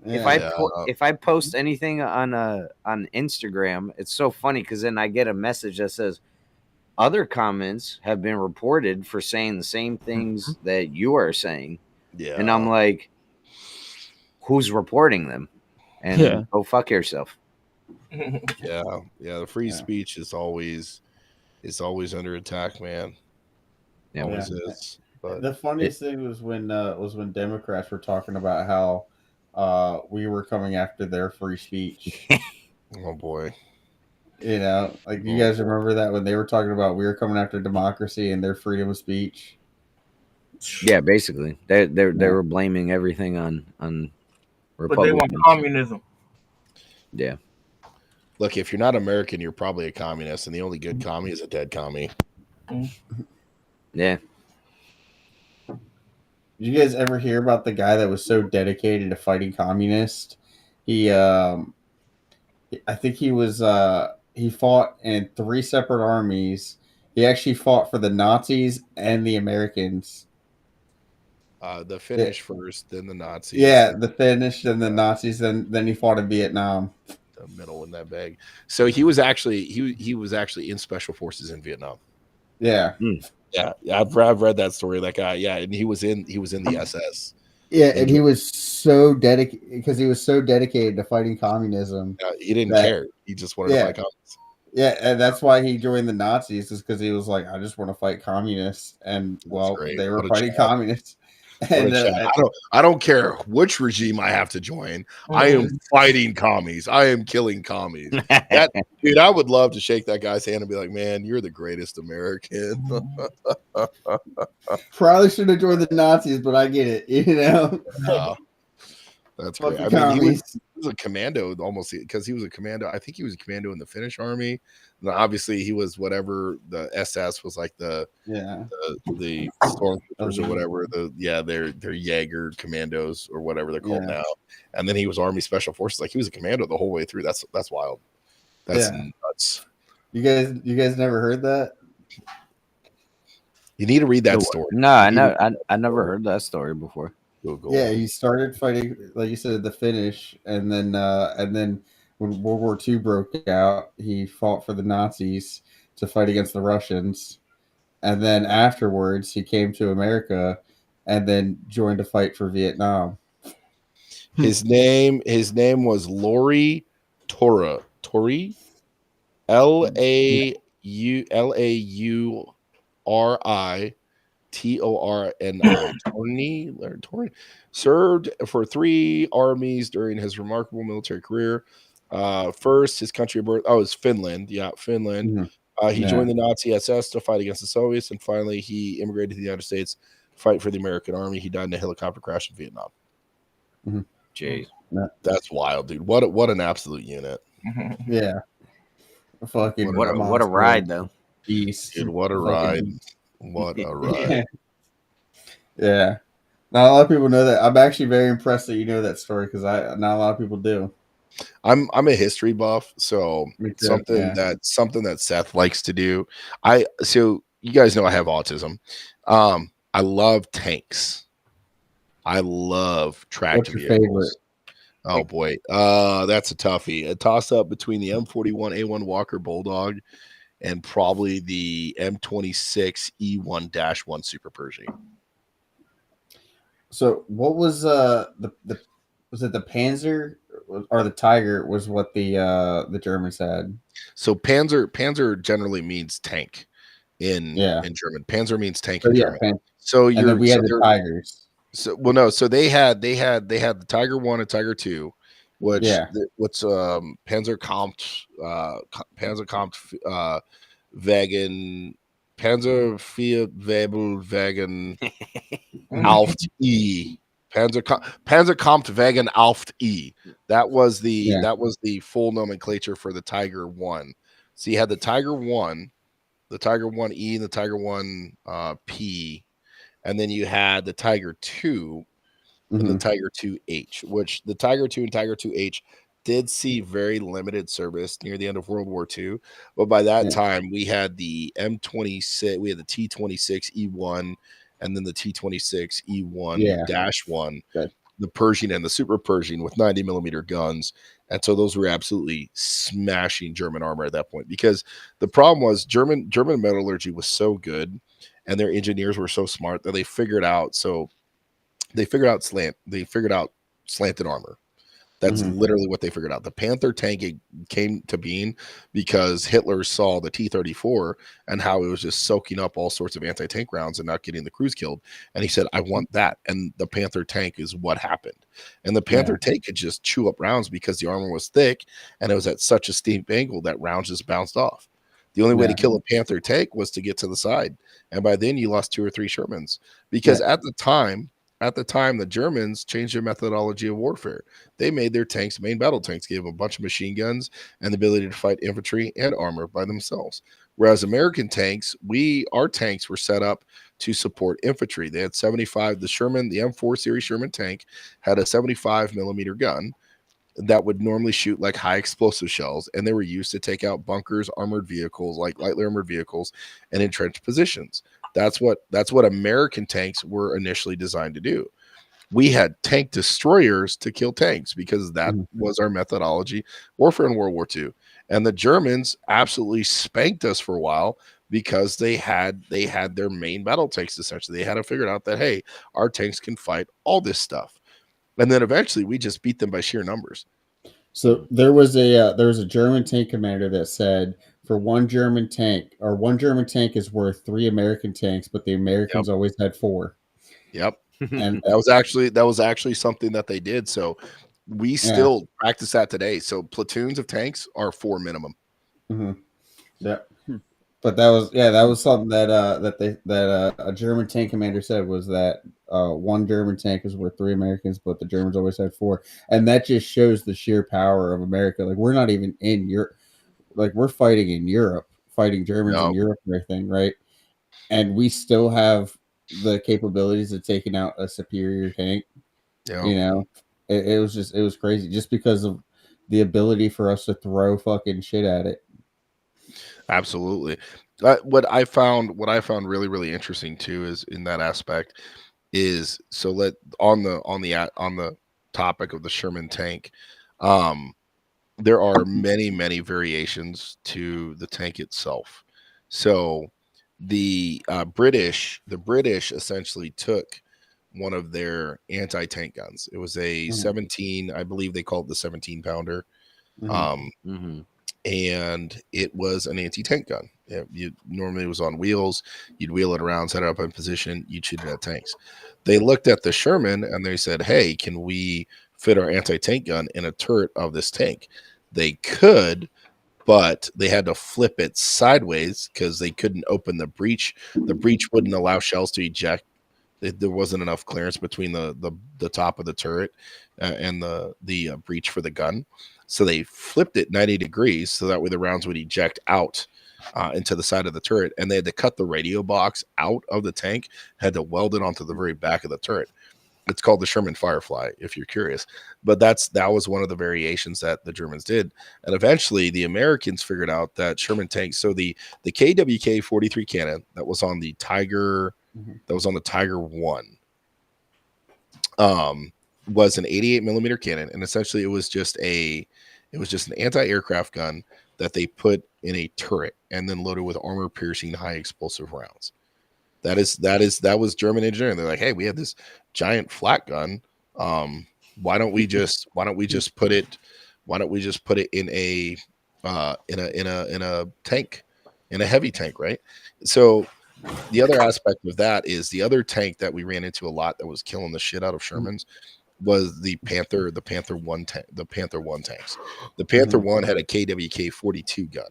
Yeah. If I post anything on Instagram, it's so funny because then I get a message that says other comments have been reported for saying the same things that you are saying, Yeah. and I'm like, who's reporting them? And Yeah. go fuck yourself. Yeah. The free speech is always under attack, man. Yeah. Always is. But The funniest thing was when Democrats were talking about how we were coming after their free speech. oh boy. You know, like you guys remember that when they were talking about we were coming after democracy and their freedom of speech. Yeah, basically, they were blaming everything on But they Republicans. want communism. Yeah. Look, if you're not American, you're probably a communist, and the only good commie is a dead commie. Yeah. Did you guys ever hear about the guy that was so dedicated to fighting communists? I think he fought in 3 separate armies. He actually fought for the Nazis and the Americans. The Finnish first, then the Nazis. Yeah, the Finnish and the Nazis, then he fought in Vietnam. The middle in that bag. So he was actually he was actually in special forces in Vietnam. Yeah. Yeah, I've read that story. That guy, yeah, and he was in the SS. Yeah, and he was so dedicated because he was so dedicated to fighting communism. He didn't care. He just wanted to fight communists. Yeah, and that's why he joined the Nazis, is because he was like, I just want to fight communists, and well, they were fighting communists. And I don't care which regime I have to join. I am fighting commies. I am killing commies. Dude, I would love to shake that guy's hand and be like, man, you're the greatest American. Probably should have joined the Nazis, but I get it, you know. That's great. I mean, he was a commando almost, because he was a commando. I think he was a commando in the Finnish army. And obviously, he was whatever the SS was, like the stormtroopers or whatever. They're Jaeger commandos or whatever they're called now. And then he was Army Special Forces. Like, he was a commando the whole way through. That's wild. That's nuts. You guys never heard that? You need to read that story. No, I never heard that story before. Yeah, he started fighting, like you said, the Finnish, and then when World War II broke out, he fought for the Nazis to fight against the Russians, and then afterwards he came to America, and then joined to fight for Vietnam. His name was Laurie Tori, Lauri Torni. Served for 3 armies during his remarkable military career. First, his country of birth, is Finland. Yeah, Finland. He joined the Nazi SS to fight against the Soviets, and finally he immigrated to the United States to fight for the American Army. He died in a helicopter crash in Vietnam. Jeez, that's wild, dude. What an absolute unit. Yeah, fucking what a ride though. Beast. Dude, what a ride. What a ride. Yeah. Not a lot of people know that. I'm actually very impressed that you know that story, because not a lot of people do. I'm a history buff, so something that Seth likes to do. So you guys know I have autism. I love tanks. I love tractor vehicles. Favorite? Oh boy, that's a toughie. A toss up between the M41A1 Walker Bulldog and probably the M26 E1-1 Super Pershing. So what was was it the Panzer or the Tiger was what the Germans had? So Panzer generally means tank in German. Panzer means tank in German. So we had the Tigers. So they had the Tiger 1 and Tiger 2, which Yeah. what's Panzerkampf Wagen Panzervierwebelwagen Alft E. Panzerkampfwagen Alft E. That was the full nomenclature for the Tiger 1. So you had the Tiger 1, the Tiger 1E, and the Tiger 1 P, and then you had the Tiger 2 and the Tiger 2H, which the Tiger 2 and Tiger 2H did see very limited service near the end of World War II. But by that time, we had the M26, we had the T26E1, and then the T26E1-1, the Pershing and the Super Pershing with 90 millimeter guns. And so those were absolutely smashing German armor at that point, because the problem was German metallurgy was so good and their engineers were so smart that they figured out slanted armor. That's literally what they figured out. The Panther tank came to being because Hitler saw the T-34 and how it was just soaking up all sorts of anti-tank rounds and not getting the crews killed. And he said, I want that. And the Panther tank is what happened. And the Panther tank could just chew up rounds because the armor was thick and it was at such a steep angle that rounds just bounced off. The only way to kill a Panther tank was to get to the side. And by then you lost 2 or 3 Shermans, because at the time, the Germans changed their methodology of warfare. They made their tanks main battle tanks, gave them a bunch of machine guns and the ability to fight infantry and armor by themselves. Whereas American tanks, our tanks were set up to support infantry. They had 75, the M4 series Sherman tank had a 75 millimeter gun that would normally shoot like high explosive shells, and they were used to take out bunkers, armored vehicles, like lightly armored vehicles, and entrenched positions. That's what American tanks were initially designed to do. We had tank destroyers to kill tanks because that was our methodology warfare in World War II. And the Germans absolutely spanked us for a while because they had their main battle tanks. Essentially, they had to figure out that, hey, our tanks can fight all this stuff. And then eventually we just beat them by sheer numbers. So there was a German tank commander that said, for one German tank is worth 3 American tanks, but the Americans always had 4. Yep. And that was actually something that they did. So we still practice that today. So platoons of tanks are 4 minimum. Yeah. But that was something that a German tank commander said, was that one German tank is worth 3 Americans, but the Germans always had 4. And that just shows the sheer power of America. Like, we're not even in Europe. Like, we're fighting in Europe, fighting Germans in Europe and everything, right? And we still have the capabilities of taking out a superior tank. Yeah. You know, it was crazy just because of the ability for us to throw fucking shit at it. Absolutely. What I found really, really interesting too is in that aspect is, so on the topic of the Sherman tank, there are many, many variations to the tank itself. So the British essentially took one of their anti-tank guns. It was a 17, I believe they called it the 17 pounder. And it was an anti-tank gun. Normally it was on wheels. You'd wheel it around, set it up in position, you'd shoot it at tanks. They looked at the Sherman and they said, hey, can we fit our anti-tank gun in a turret of this tank? They could, but they had to flip it sideways because they couldn't open the breech. The breech wouldn't allow shells to eject. There wasn't enough clearance between the top of the turret and the breech for the gun. So they flipped it 90 degrees so that way the rounds would eject out into the side of the turret. And they had to cut the radio box out of the tank, had to weld it onto the very back of the turret. It's called the Sherman Firefly, if you're curious. But that was one of the variations that the Germans did. And eventually the Americans figured out that Sherman tanks, so the KWK 43 cannon that was on the Tiger, that was on the Tiger 1, was an 88 millimeter cannon. And essentially it was just an anti-aircraft gun that they put in a turret and then loaded with armor piercing high explosive rounds. That was German engineering. They're like, hey, we have this giant flat gun. Why don't we just put it in a tank, in a heavy tank, right? So the other aspect of that is the other tank that we ran into a lot that was killing the shit out of Shermans was the Panther One tank, the Panther One tanks. The Panther One had a KWK 42 gun,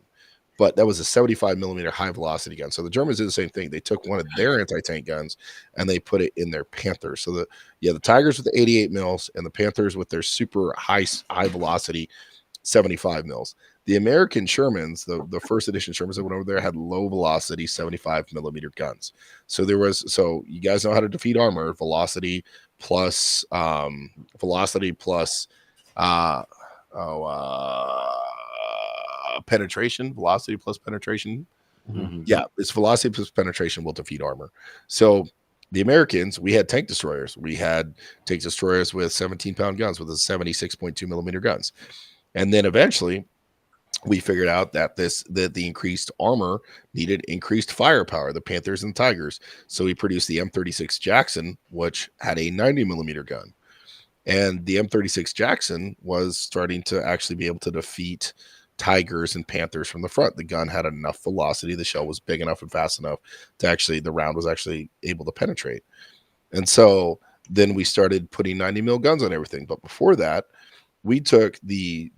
but that was a 75 millimeter high velocity gun. So the Germans did the same thing. They took one of their anti-tank guns and they put it in their Panthers. So the Tigers with the 88 mils and the Panthers with their super high velocity 75 mils. The American Shermans, the first edition Shermans that went over there, had low velocity 75 millimeter guns. So you guys know how to defeat armor: velocity plus penetration. Velocity plus penetration. Yeah, it's velocity plus penetration will defeat armor. So the Americans, we had tank destroyers. We had tank destroyers with 17-pound guns with a 76.2 millimeter guns. And then eventually we figured out that the increased armor needed increased firepower, the Panthers and the Tigers. So we produced the M36 Jackson, which had a 90 millimeter gun. And the M36 Jackson was starting to actually be able to defeat Tigers and Panthers from the front. The gun had enough velocity. The shell was big enough and fast enough to the round was actually able to penetrate. And so then we started putting 90 mil guns on everything. But before that, we took the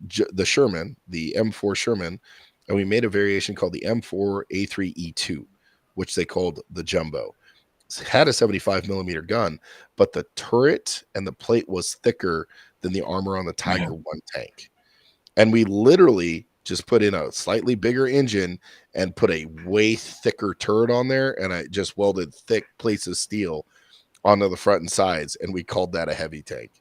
Sherman, the M4 Sherman, and we made a variation called the M4 A3E2, which they called the Jumbo. It had a 75 millimeter gun, but the turret and the plate was thicker than the armor on the Tiger 1 tank. And we literally just put in a slightly bigger engine and put a way thicker turret on there, and I just welded thick plates of steel onto the front and sides, and we called that a heavy tank.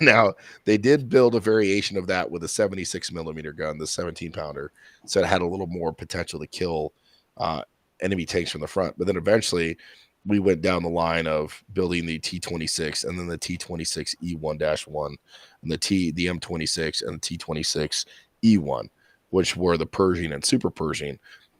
Now, they did build a variation of that with a 76 millimeter gun, the 17-pounder, so it had a little more potential to kill enemy tanks from the front. But then eventually, we went down the line of building the T26 and then the T26 E1-1 and the M26 and the T26 E1, which were the Pershing and Super Pershing.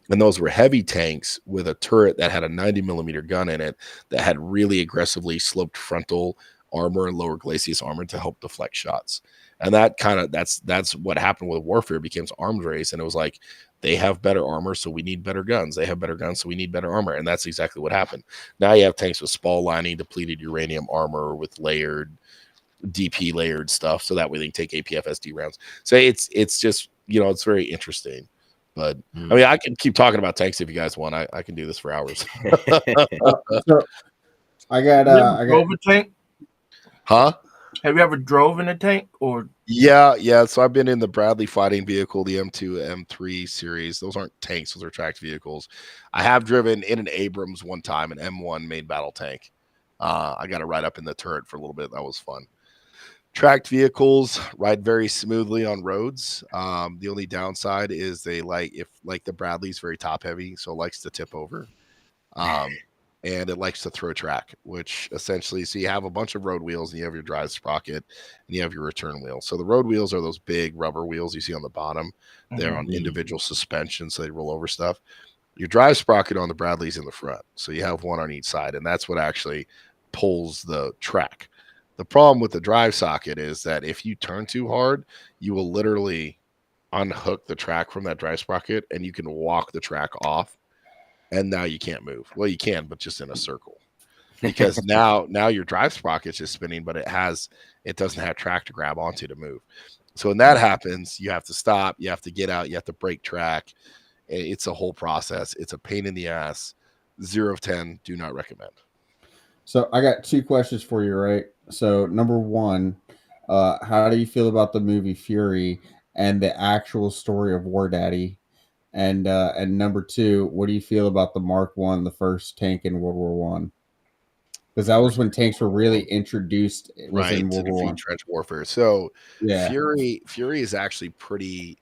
And those were heavy tanks with a turret that had a 90 millimeter gun in it that had really aggressively sloped frontal armor and lower glacis armor to help deflect shots. And that's what happened with warfare. It became arms race, and it was like, they have better armor, so we need better guns. They have better guns, so we need better armor. And that's exactly what happened. Now you have tanks with spall lining, depleted uranium armor with layered DP layered stuff, so that way they can take APFSD rounds. So it's just, it's very interesting. But I mean, I can keep talking about tanks if you guys want. I can do this for hours. So I got drove a tank? Huh? Have you ever drove in a tank or? Yeah. So I've been in the Bradley fighting vehicle, the M2, M3 series. Those aren't tanks; those are tracked vehicles. I have driven in an Abrams one time, an M1 main battle tank. I got to ride up in the turret for a little bit. That was fun. Tracked vehicles ride very smoothly on roads. The only downside is the Bradley's very top heavy, so it likes to tip over. And it likes to throw track, which essentially, so you have a bunch of road wheels and you have your drive sprocket and you have your return wheel. So the road wheels are those big rubber wheels you see on the bottom. They're on individual suspension, so they roll over stuff. Your drive sprocket on the Bradley's in the front. So you have one on each side, and that's what actually pulls the track. The problem with the drive socket is that if you turn too hard, you will literally unhook the track from that drive sprocket and you can walk the track off. And now you can't move. Well, you can, but just in a circle, because now your drive sprocket's just spinning, but it doesn't have track to grab onto to move. So when that happens, you have to stop, you have to get out, you have to break track. It's a whole process. It's a pain in the ass. 0 of 10, do not recommend. So I got 2 questions for you, right? So number 1, how do you feel about the movie Fury and the actual story of War Daddy? And number 2, what do you feel about the Mark I, the first tank in World War I? Because that was when tanks were really introduced in World War I. Trench warfare. So yeah, Fury is actually pretty.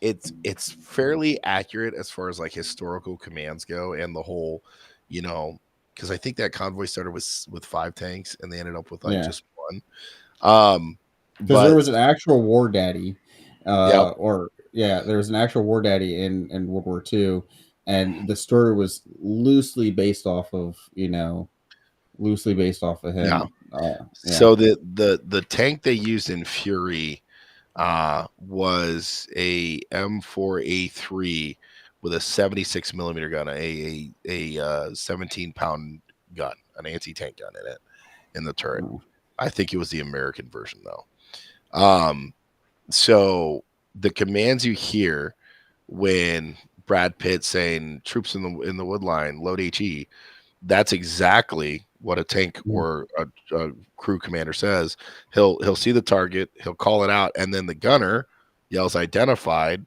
It's fairly accurate as far as like historical commands go, and the whole, because I think that convoy started with 5 tanks and they ended up with just 1. Because there was an actual War Daddy, there was an actual War Daddy in World War II, and the story was loosely based off of him. Yeah. So the tank they used in Fury was a M4A3 with a 76 millimeter gun, a 17-pound gun, an anti-tank gun in the turret. I think it was the American version though. So the commands you hear when Brad Pitt saying troops in the wood line, load HE, that's exactly what a tank or a crew commander says. He'll see the target, he'll call it out, and then the gunner yells identified,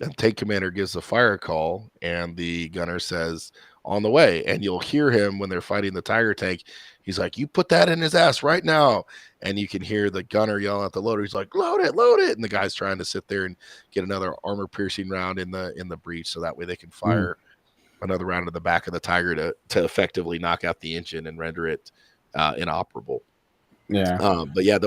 and tank commander gives the fire call, and the gunner says on the way. And you'll hear him when they're fighting the Tiger tank. He's like, you put that in his ass right now. And you can hear the gunner yelling at the loader. He's like, load it. And the guy's trying to sit there and get another armor piercing round in the breech. So that way they can fire another round in the back of the Tiger to effectively knock out the engine and render it inoperable. Yeah. But yeah,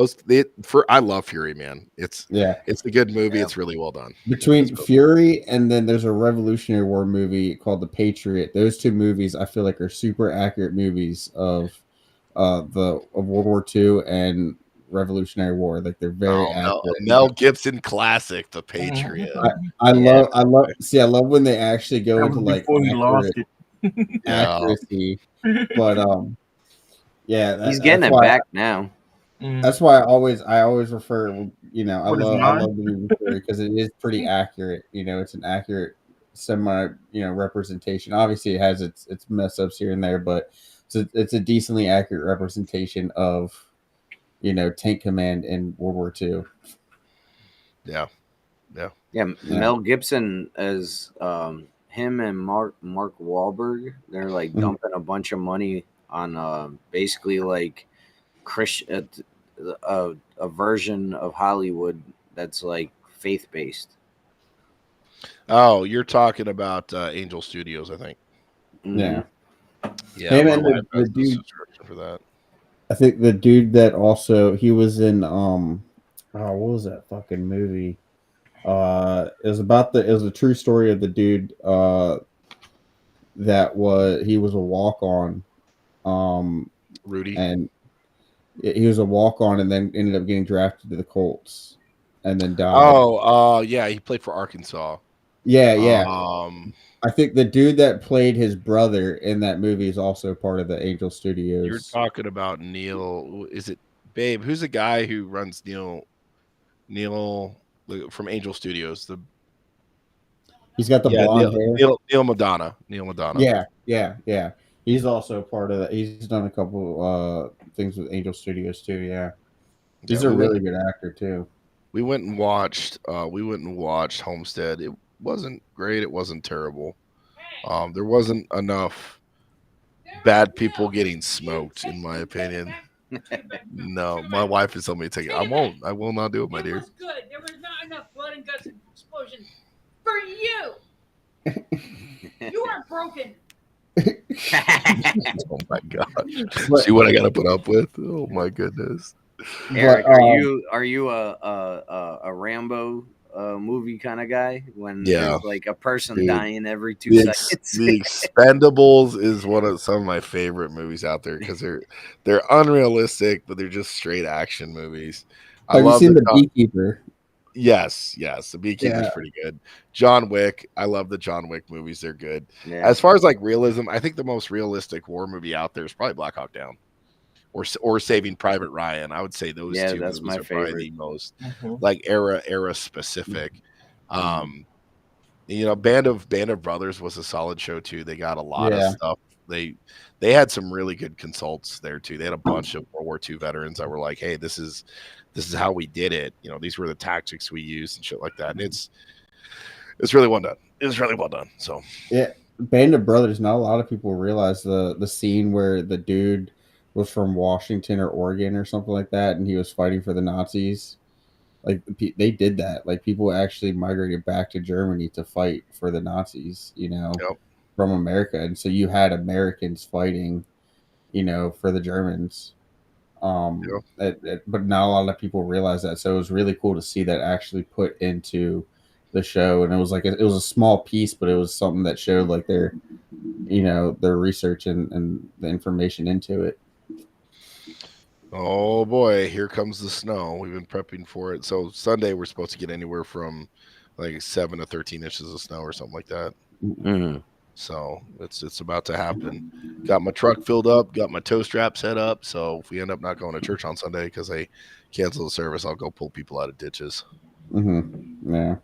I love Fury, man. It's a good movie. Yeah. It's really well done. Between Fury and then there's a Revolutionary War movie called The Patriot. Those two movies I feel like are super accurate movies of World War II and Revolutionary War. Like they're very accurate. Mel Gibson classic, The Patriot. I love when they actually go into like accuracy. But he's getting it back now. That's why I always refer. I love the movie because it is pretty accurate. It's an accurate semi representation. Obviously, it has its mess ups here and there, but it's a decently accurate representation of tank command in World War II. Yeah. Mel Gibson as him and Mark Wahlberg. They're like dumping a bunch of money on basically like a version of Hollywood that's like faith-based. Oh, you're talking about Angel Studios, I think. Yeah. Yeah. And the dude for that. I think the dude that also he was in what was that fucking movie? It was a true story of the dude he was a walk-on. Rudy. And he was a walk-on and then ended up getting drafted to the Colts and then died. Yeah, he played for Arkansas. Yeah. I think the dude that played his brother in that movie is also part of the Angel Studios. You're talking about Neil. Is it Babe? Who's the guy who runs Neil from Angel Studios? He's got the blonde hair. Neil Madonna. Yeah. He's also part of that. He's done a couple things with Angel Studios too. Yeah. He's a really good actor too. We went and watched Homestead. It wasn't great. It wasn't terrible. There wasn't enough bad people getting smoked, in my opinion. No, my wife is telling me to take it. I will not do it, my dear. It was good. There was not enough blood and guts and explosions for you. You are broken. Oh my god! See what I got to put up with? Oh my goodness. Eric, are you a Rambo movie kind of guy? When there's like a person dying every 2 seconds. The Expendables is one of some of my favorite movies out there because they're unrealistic, but they're just straight action movies. Have you seen The Beekeeper? Yes, The Beekeeper's pretty good. John Wick, I love the John Wick movies. They're good. Yeah. As far as like realism, I think the most realistic war movie out there is probably Black Hawk Down. Or Saving Private Ryan. I would say those two that's movies my are favorite. probably the most like era specific. Band of Brothers was a solid show too. They got a lot of stuff. They had some really good consults there too. They had a bunch of World War II veterans that were like, "Hey, this is how we did it. These were the tactics we used and shit like that." And it's really well done. It was really well done. So yeah, Band of Brothers. Not a lot of people realize the scene where the dude was from Washington or Oregon or something like that, and he was fighting for the Nazis. Like they did that. Like people actually migrated back to Germany to fight for the Nazis, from America, and so you had Americans fighting, for the Germans. But not a lot of people realize that. So it was really cool to see that actually put into the show, and it was like it was a small piece, but it was something that showed like their research and the information into it. Oh boy, here comes the snow. We've been prepping for it. So Sunday we're supposed to get anywhere from like 7 to 13 inches of snow or something like that. Mm-hmm. So it's about to happen. Got my truck filled up, got my tow strap set up. So if we end up not going to church on Sunday because they cancel the service, I'll go pull people out of ditches. Yeah.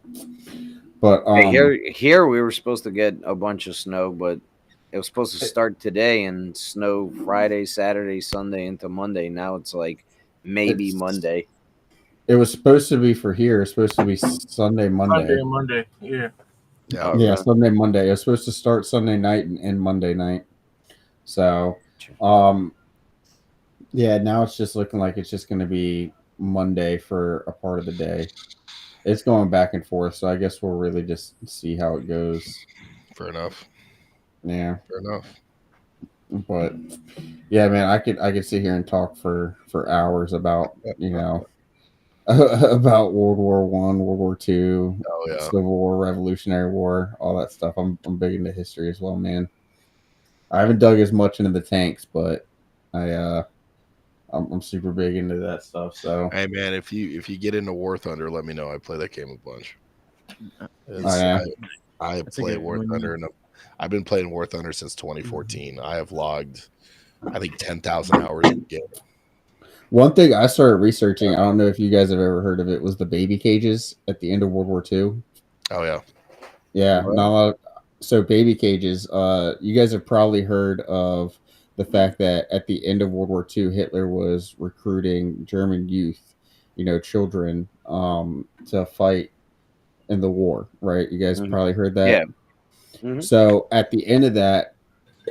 But Hey, here we were supposed to get a bunch of snow, but it was supposed to start today and snow Friday, Saturday, Sunday into Monday. Now it's like maybe Monday. it was supposed to be for here. It's supposed to be Sunday, Monday. Monday, yeah. Yeah. Yeah, Sunday, Monday. It was supposed to start Sunday night and end Monday night. So, yeah, now it's just looking like it's just going to be Monday for a part of the day. It's going back and forth, so I guess we'll really just see how it goes. Fair enough. Yeah, Fair enough. but yeah, man, I could sit here and talk for hours about about World War I, World War II, Oh yeah. Civil War, Revolutionary War, all that stuff. I'm big into history as well, man. I haven't dug as much into the tanks, but I'm super big into that stuff. So Hey man, if you get into War Thunder, let me know. I play that game a bunch. yeah. I That's a play good War one. Thunder, and I've been playing War Thunder since 2014. I have logged, I think, 10,000 hours in the game. One thing I started researching, I don't know if you guys have ever heard of it, was the baby cages at the end of World War II. Oh yeah. Yeah, not a lot. So baby cages. You guys have probably heard of the fact that at the end of World War II, Hitler was recruiting German youth, children, to fight in the war. Right? You guys probably heard that. Yeah. Mhm. So at the end of that,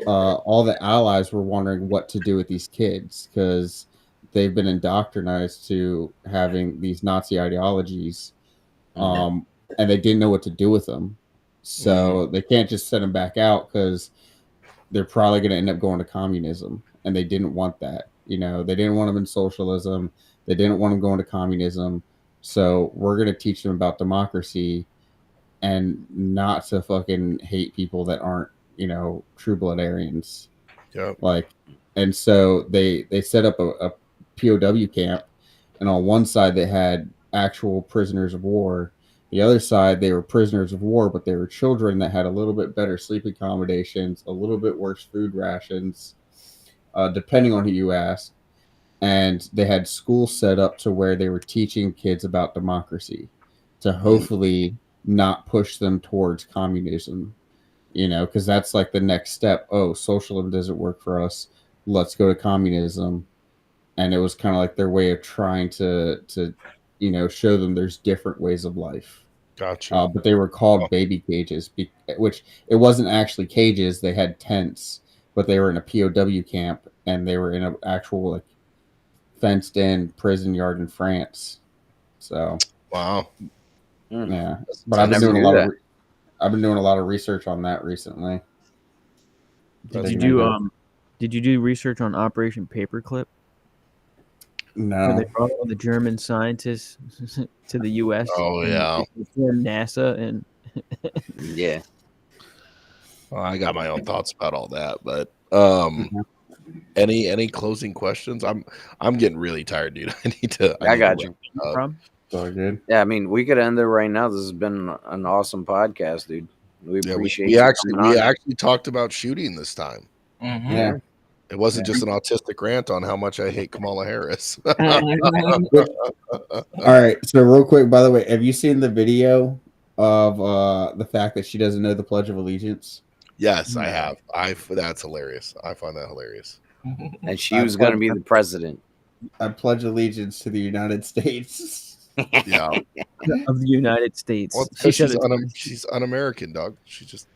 all the Allies were wondering what to do with these kids because they've been indoctrinized to having these Nazi ideologies, and they didn't know what to do with them. So they can't just send them back out because they're probably going to end up going to communism, and they didn't want that. They didn't want them in socialism. They didn't want them going to communism. So we're going to teach them about democracy and not to fucking hate people that aren't, true blood Aryans. Yep. And so they set up a POW camp, and on one side they had actual prisoners of war. The other side, they were prisoners of war, but they were children that had a little bit better sleep accommodations, a little bit worse food rations, depending on who you ask. And they had schools set up to where they were teaching kids about democracy to hopefully not push them towards communism, because that's like the next step. Oh, socialism doesn't work for us. Let's go to communism. And it was kind of like their way of trying to show them there's different ways of life. Gotcha. But they were called baby cages, which it wasn't actually cages. They had tents, but they were in a POW camp, and they were in an actual fenced-in prison yard in France. So Wow. yeah, but I've been doing a lot of research on that recently. Did you do research on Operation Paperclip? No. Where they brought all the German scientists to the U.S. Oh yeah. And NASA and Yeah. Well, I got my own thoughts about all that, but any closing questions? I'm getting really tired, dude. I got you. So good. Yeah, I mean, we could end it right now. This has been an awesome podcast, dude. We appreciate we you actually coming on. actually talked about shooting this time. Yeah. It wasn't just an autistic rant on how much I hate Kamala Harris. All right. So real quick, by the way, have you seen the video of the fact that she doesn't know the Pledge of Allegiance? Yes, I have. That's hilarious. I find that hilarious. And she was going to be the president. I pledge allegiance to the United States. Yeah. of the United States. Well, She she's, said it- she's un-American, dog. She's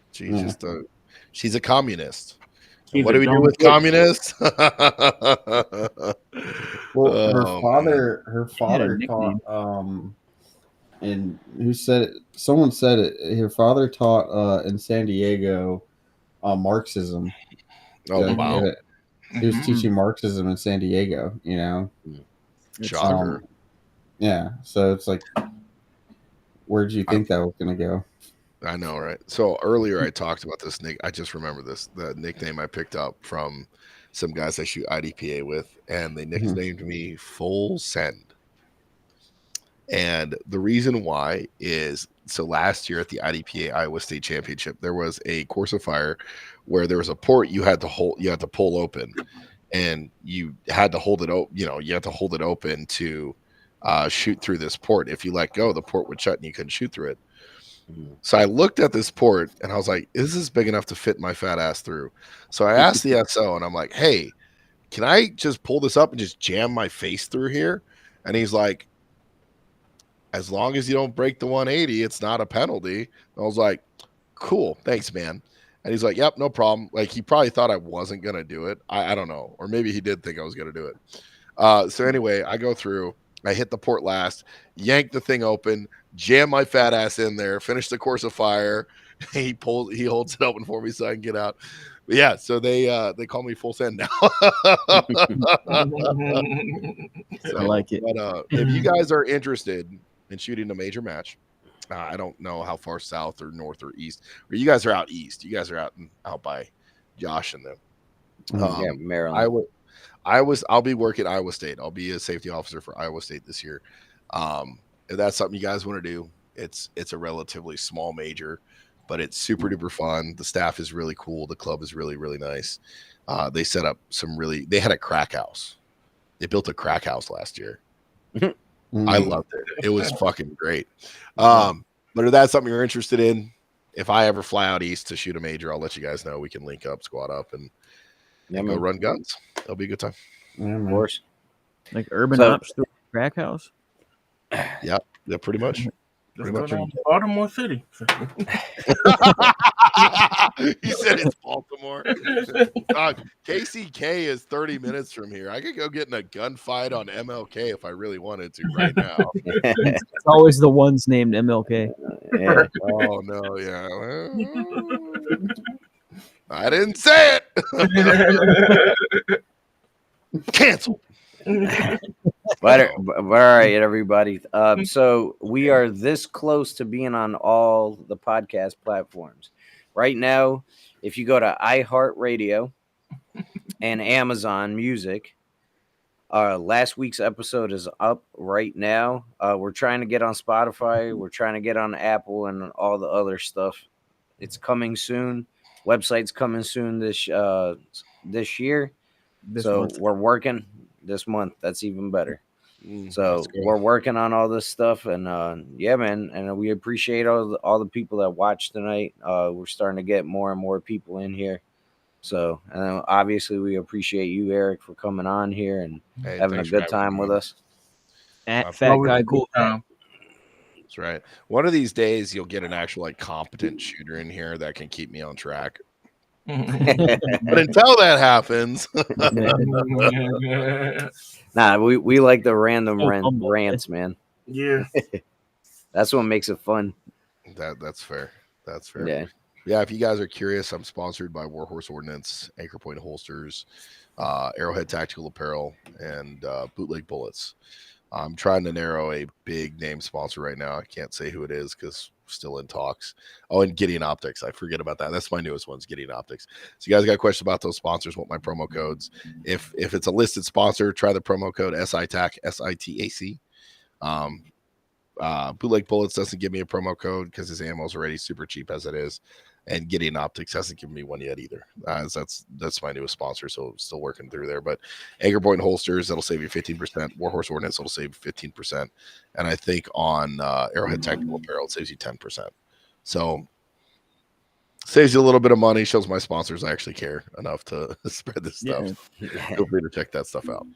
a communist. She's What a do we do dumb with bitch. communists? Well, her Oh, father taught and who said it? Someone said it. Her father taught in San Diego Marxism. Oh wow. He was teaching Marxism in San Diego, Shocker. Yeah, so it's like, where do you think that was going to go? I know, right? So earlier I talked about this I just remember this, the nickname I picked up from some guys I shoot IDPA with, and they nicknamed me Full Send. And the reason why is, so last year at the IDPA Iowa State Championship, there was a course of fire where there was a port you had to pull open, and you had to hold it open. You had to hold it open to shoot through this port. If you let go, the port would shut and you couldn't shoot through it. So I looked at this port and I was like, is this big enough to fit my fat ass through? So I asked the SO and I'm like, hey, can I just pull this up and just jam my face through here? And he's like, as long as you don't break the 180, it's not a penalty. And I was like, cool, thanks, man. And he's like, yep, no problem. Like, he probably thought I wasn't going to do it. I don't know. Or maybe he did think I was going to do it. So anyway, I go through, I hit the port last, yank the thing open, jam my fat ass in there, finish the course of fire. He holds it open for me so I can get out. But yeah, so they call me Full Send now. I like it. But if you guys are interested in shooting a major match, I don't know how far south or north or east. Or you guys are out east. You guys are out by Josh and them. Yeah, Maryland. I'll be working Iowa State. I'll be a safety officer for Iowa State this year. If that's something you guys want to do, it's a relatively small major, but it's super duper fun. The staff is really cool. The club is really, really nice. They set up they had a crack house. They built a crack house last year. I loved it. It was fucking great. But if that's something you're interested in, if I ever fly out east to shoot a major, I'll let you guys know. We can link up, squad up, and go run guns. It'll be a good time. Of course. Like urban ops through a crack house? Yeah, pretty much. Let's go down to Baltimore City. He said it's Baltimore. KCK is 30 minutes from here. I could go get in a gunfight on MLK if I really wanted to right now. It's always the ones named MLK. Yeah. Oh, no, yeah. I didn't say it. Cancel. But all right, everybody. So we are this close to being on all the podcast platforms. Right now, if you go to iHeartRadio and Amazon Music, last week's episode is up right now. We're trying to get on Spotify. We're trying to get on Apple and all the other stuff. It's coming soon. Website's coming soon this year. We're working this month. That's even better. So we're working on all this stuff, and yeah, man, and we appreciate all the people that watched tonight. We're starting to get more and more people in here. So, and obviously, we appreciate you, Eric, for coming on here and having a good time with us. Fat guy, cool. That's right. One of these days, you'll get an actual competent shooter in here that can keep me on track. But until that happens, nah, we like the random rants, man. Yeah, that's what makes it fun. That's fair. That's fair. Yeah. If you guys are curious, I'm sponsored by Warhorse Ordnance, Anchor Point Holsters, Arrowhead Tactical Apparel, and Bootleg Bullets. I'm trying to narrow a big name sponsor right now. I can't say who it is because still in talks. Oh, and Gideon Optics. I forget about that. That's my newest one's Gideon Optics. So you guys got questions about those sponsors, want my promo codes. If it's a listed sponsor, try the promo code SITAC, SITAC. Bootleg Bullets doesn't give me a promo code because his ammo is already super cheap as it is. And Gideon Optics hasn't given me one yet either. That's my newest sponsor, so still working through there. But Anchor Point Holsters, that'll save you 15%. Warhorse Ordnance, that'll save 15%. And I think on Arrowhead Tactical Apparel, it saves you 10%. So saves you a little bit of money. Shows my sponsors I actually care enough to spread this stuff. Feel free to check that stuff out.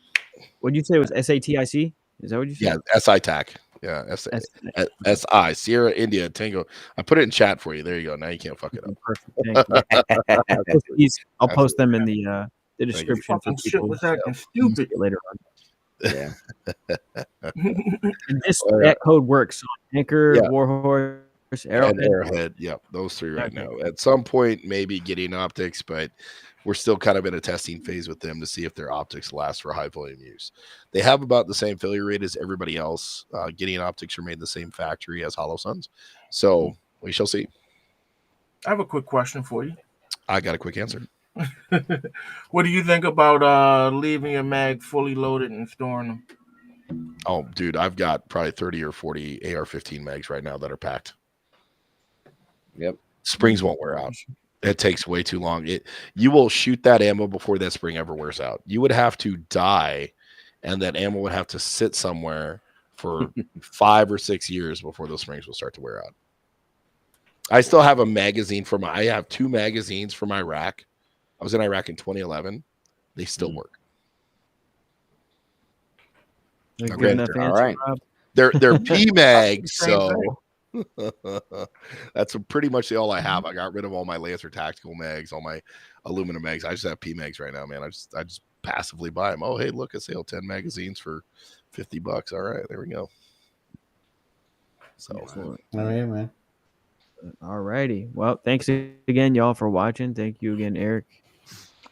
What did you say it was SATIC? Is that what you said? Yeah, SITAC. Yeah, SI, Sierra India Tango. I put it in chat for you. There you go. Now you can't fuck it up. Perfect. Thank you. I'll post them in the description for people was acting stupid later on. Yeah. And that code works on Anchor, Warhorse, Arrowhead. Yep, those three right now. At some point, maybe Gideon Optics, but we're still kind of in a testing phase with them to see if their optics last for high volume use. They have about the same failure rate as everybody else. Gideon Optics are made in the same factory as Hollow Suns. So we shall see. I have a quick question for you. I got a quick answer. What do you think about leaving your mag fully loaded and storing them? Oh, dude, I've got probably 30 or 40 AR-15 mags right now that are packed. Yep. Springs won't wear out. It takes way too long. You will shoot that ammo before that spring ever wears out. You would have to die, and that ammo would have to sit somewhere for 5 or 6 years before those springs will start to wear out. I still have a magazine I have 2 magazines from Iraq. I was in Iraq in 2011. They still work. Good Okay, enough all answer, right. Rob. They're PMags, Same so that's pretty much all I have. I got rid of all my Lancer tactical mags, all my aluminum mags. I just have PMags right now, man. I just passively buy them. Oh, hey, look, a sale, 10 magazines for $50. All right, there we go. So Excellent. Oh yeah, man. All righty. Well, thanks again, y'all, for watching. Thank you again, Eric.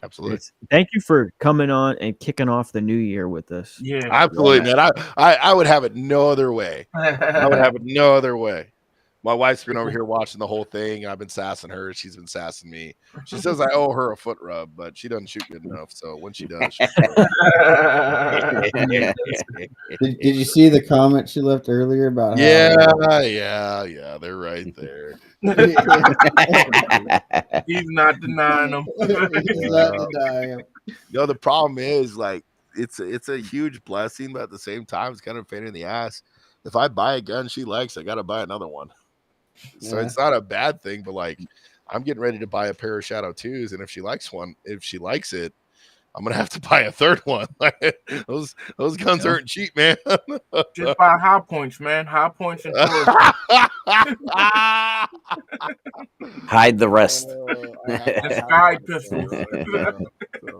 absolutely. Thank you for coming on and kicking off the new year with us. Yeah. Absolutely, man. I would have it no other way. I would have it no other way. My wife's been over here watching the whole thing. I've been sassing her. She's been sassing me. She says I owe her a foot rub, but she doesn't shoot good enough. So when she does, Did you see the comment she left earlier about? yeah, they're right there. He's not denying them. No, the problem is like it's a huge blessing, but at the same time, it's kind of a pain in the ass. If I buy a gun she likes, I got to buy another one. So it's not a bad thing, but like I'm getting ready to buy a pair of Shadow 2s, and if she likes it, I'm gonna have to buy a third one. those guns aren't cheap, man. Just buy high points, man. High points and Hide the rest. the sky pistols.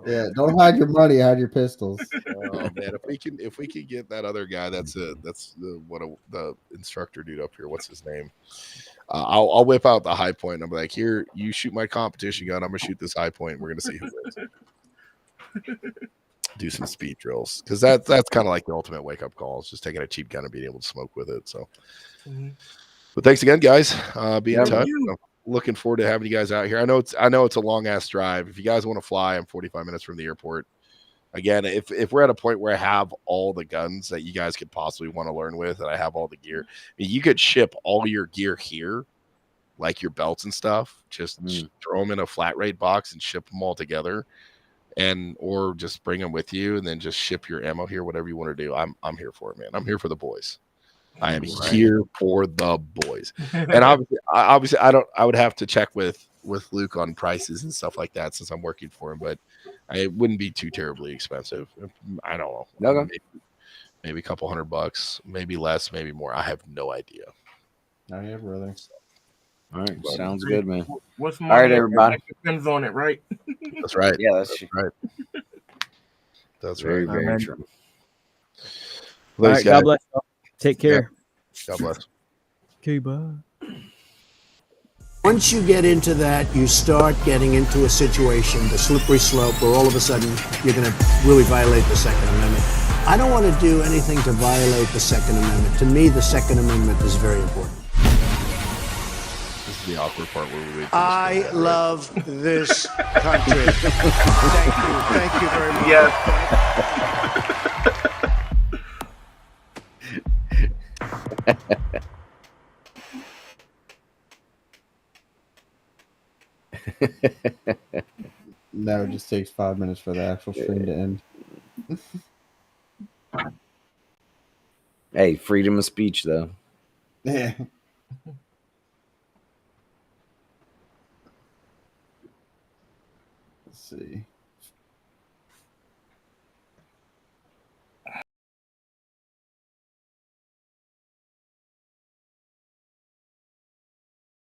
Yeah, don't hide your money, hide your pistols. Oh man, if we can get that other guy, that's the instructor dude up here. What's his name? I'll whip out the high point and I'm like, here, you shoot my competition gun. I'm gonna shoot this high point. And we're gonna see who wins. Do some speed drills because that's kind of like the ultimate wake up call. It's just taking a cheap gun and being able to smoke with it. So, but thanks again, guys. Be in touch. I'm looking forward to having you guys out here. I know it's a long ass drive. If you guys want to fly, I'm 45 minutes from the airport. Again, if we're at a point where I have all the guns that you guys could possibly want to learn with, and I have all the gear, I mean, you could ship all your gear here, like your belts and stuff. Just throw them in a flat rate box and ship them all together, or just bring them with you and then just ship your ammo here. Whatever you want to do, I'm here for it, man. I'm here for the boys. I am here for the boys. And obviously, I would have to check with Luke on prices and stuff like that since I'm working for him, but it wouldn't be too terribly expensive. I don't know. Okay. Maybe a couple $100, maybe less, maybe more. I have no idea. Oh yeah, brother. All right, sounds good, man. What's All right, everybody. Depends on it, right? That's right. Yeah, that's right. That's very, right. very true. All right, God bless. Take care. God bless. Okay, bye. Once you get into that, you start getting into a situation, the slippery slope, where all of a sudden you're going to really violate the Second Amendment. I don't want to do anything to violate the Second Amendment. To me, the Second Amendment is very important. This is the awkward part where we wait. I love this country. Thank you very much. Yes. Now it just takes 5 minutes for the actual stream to end. Hey, freedom of speech, though. Yeah. Let's see.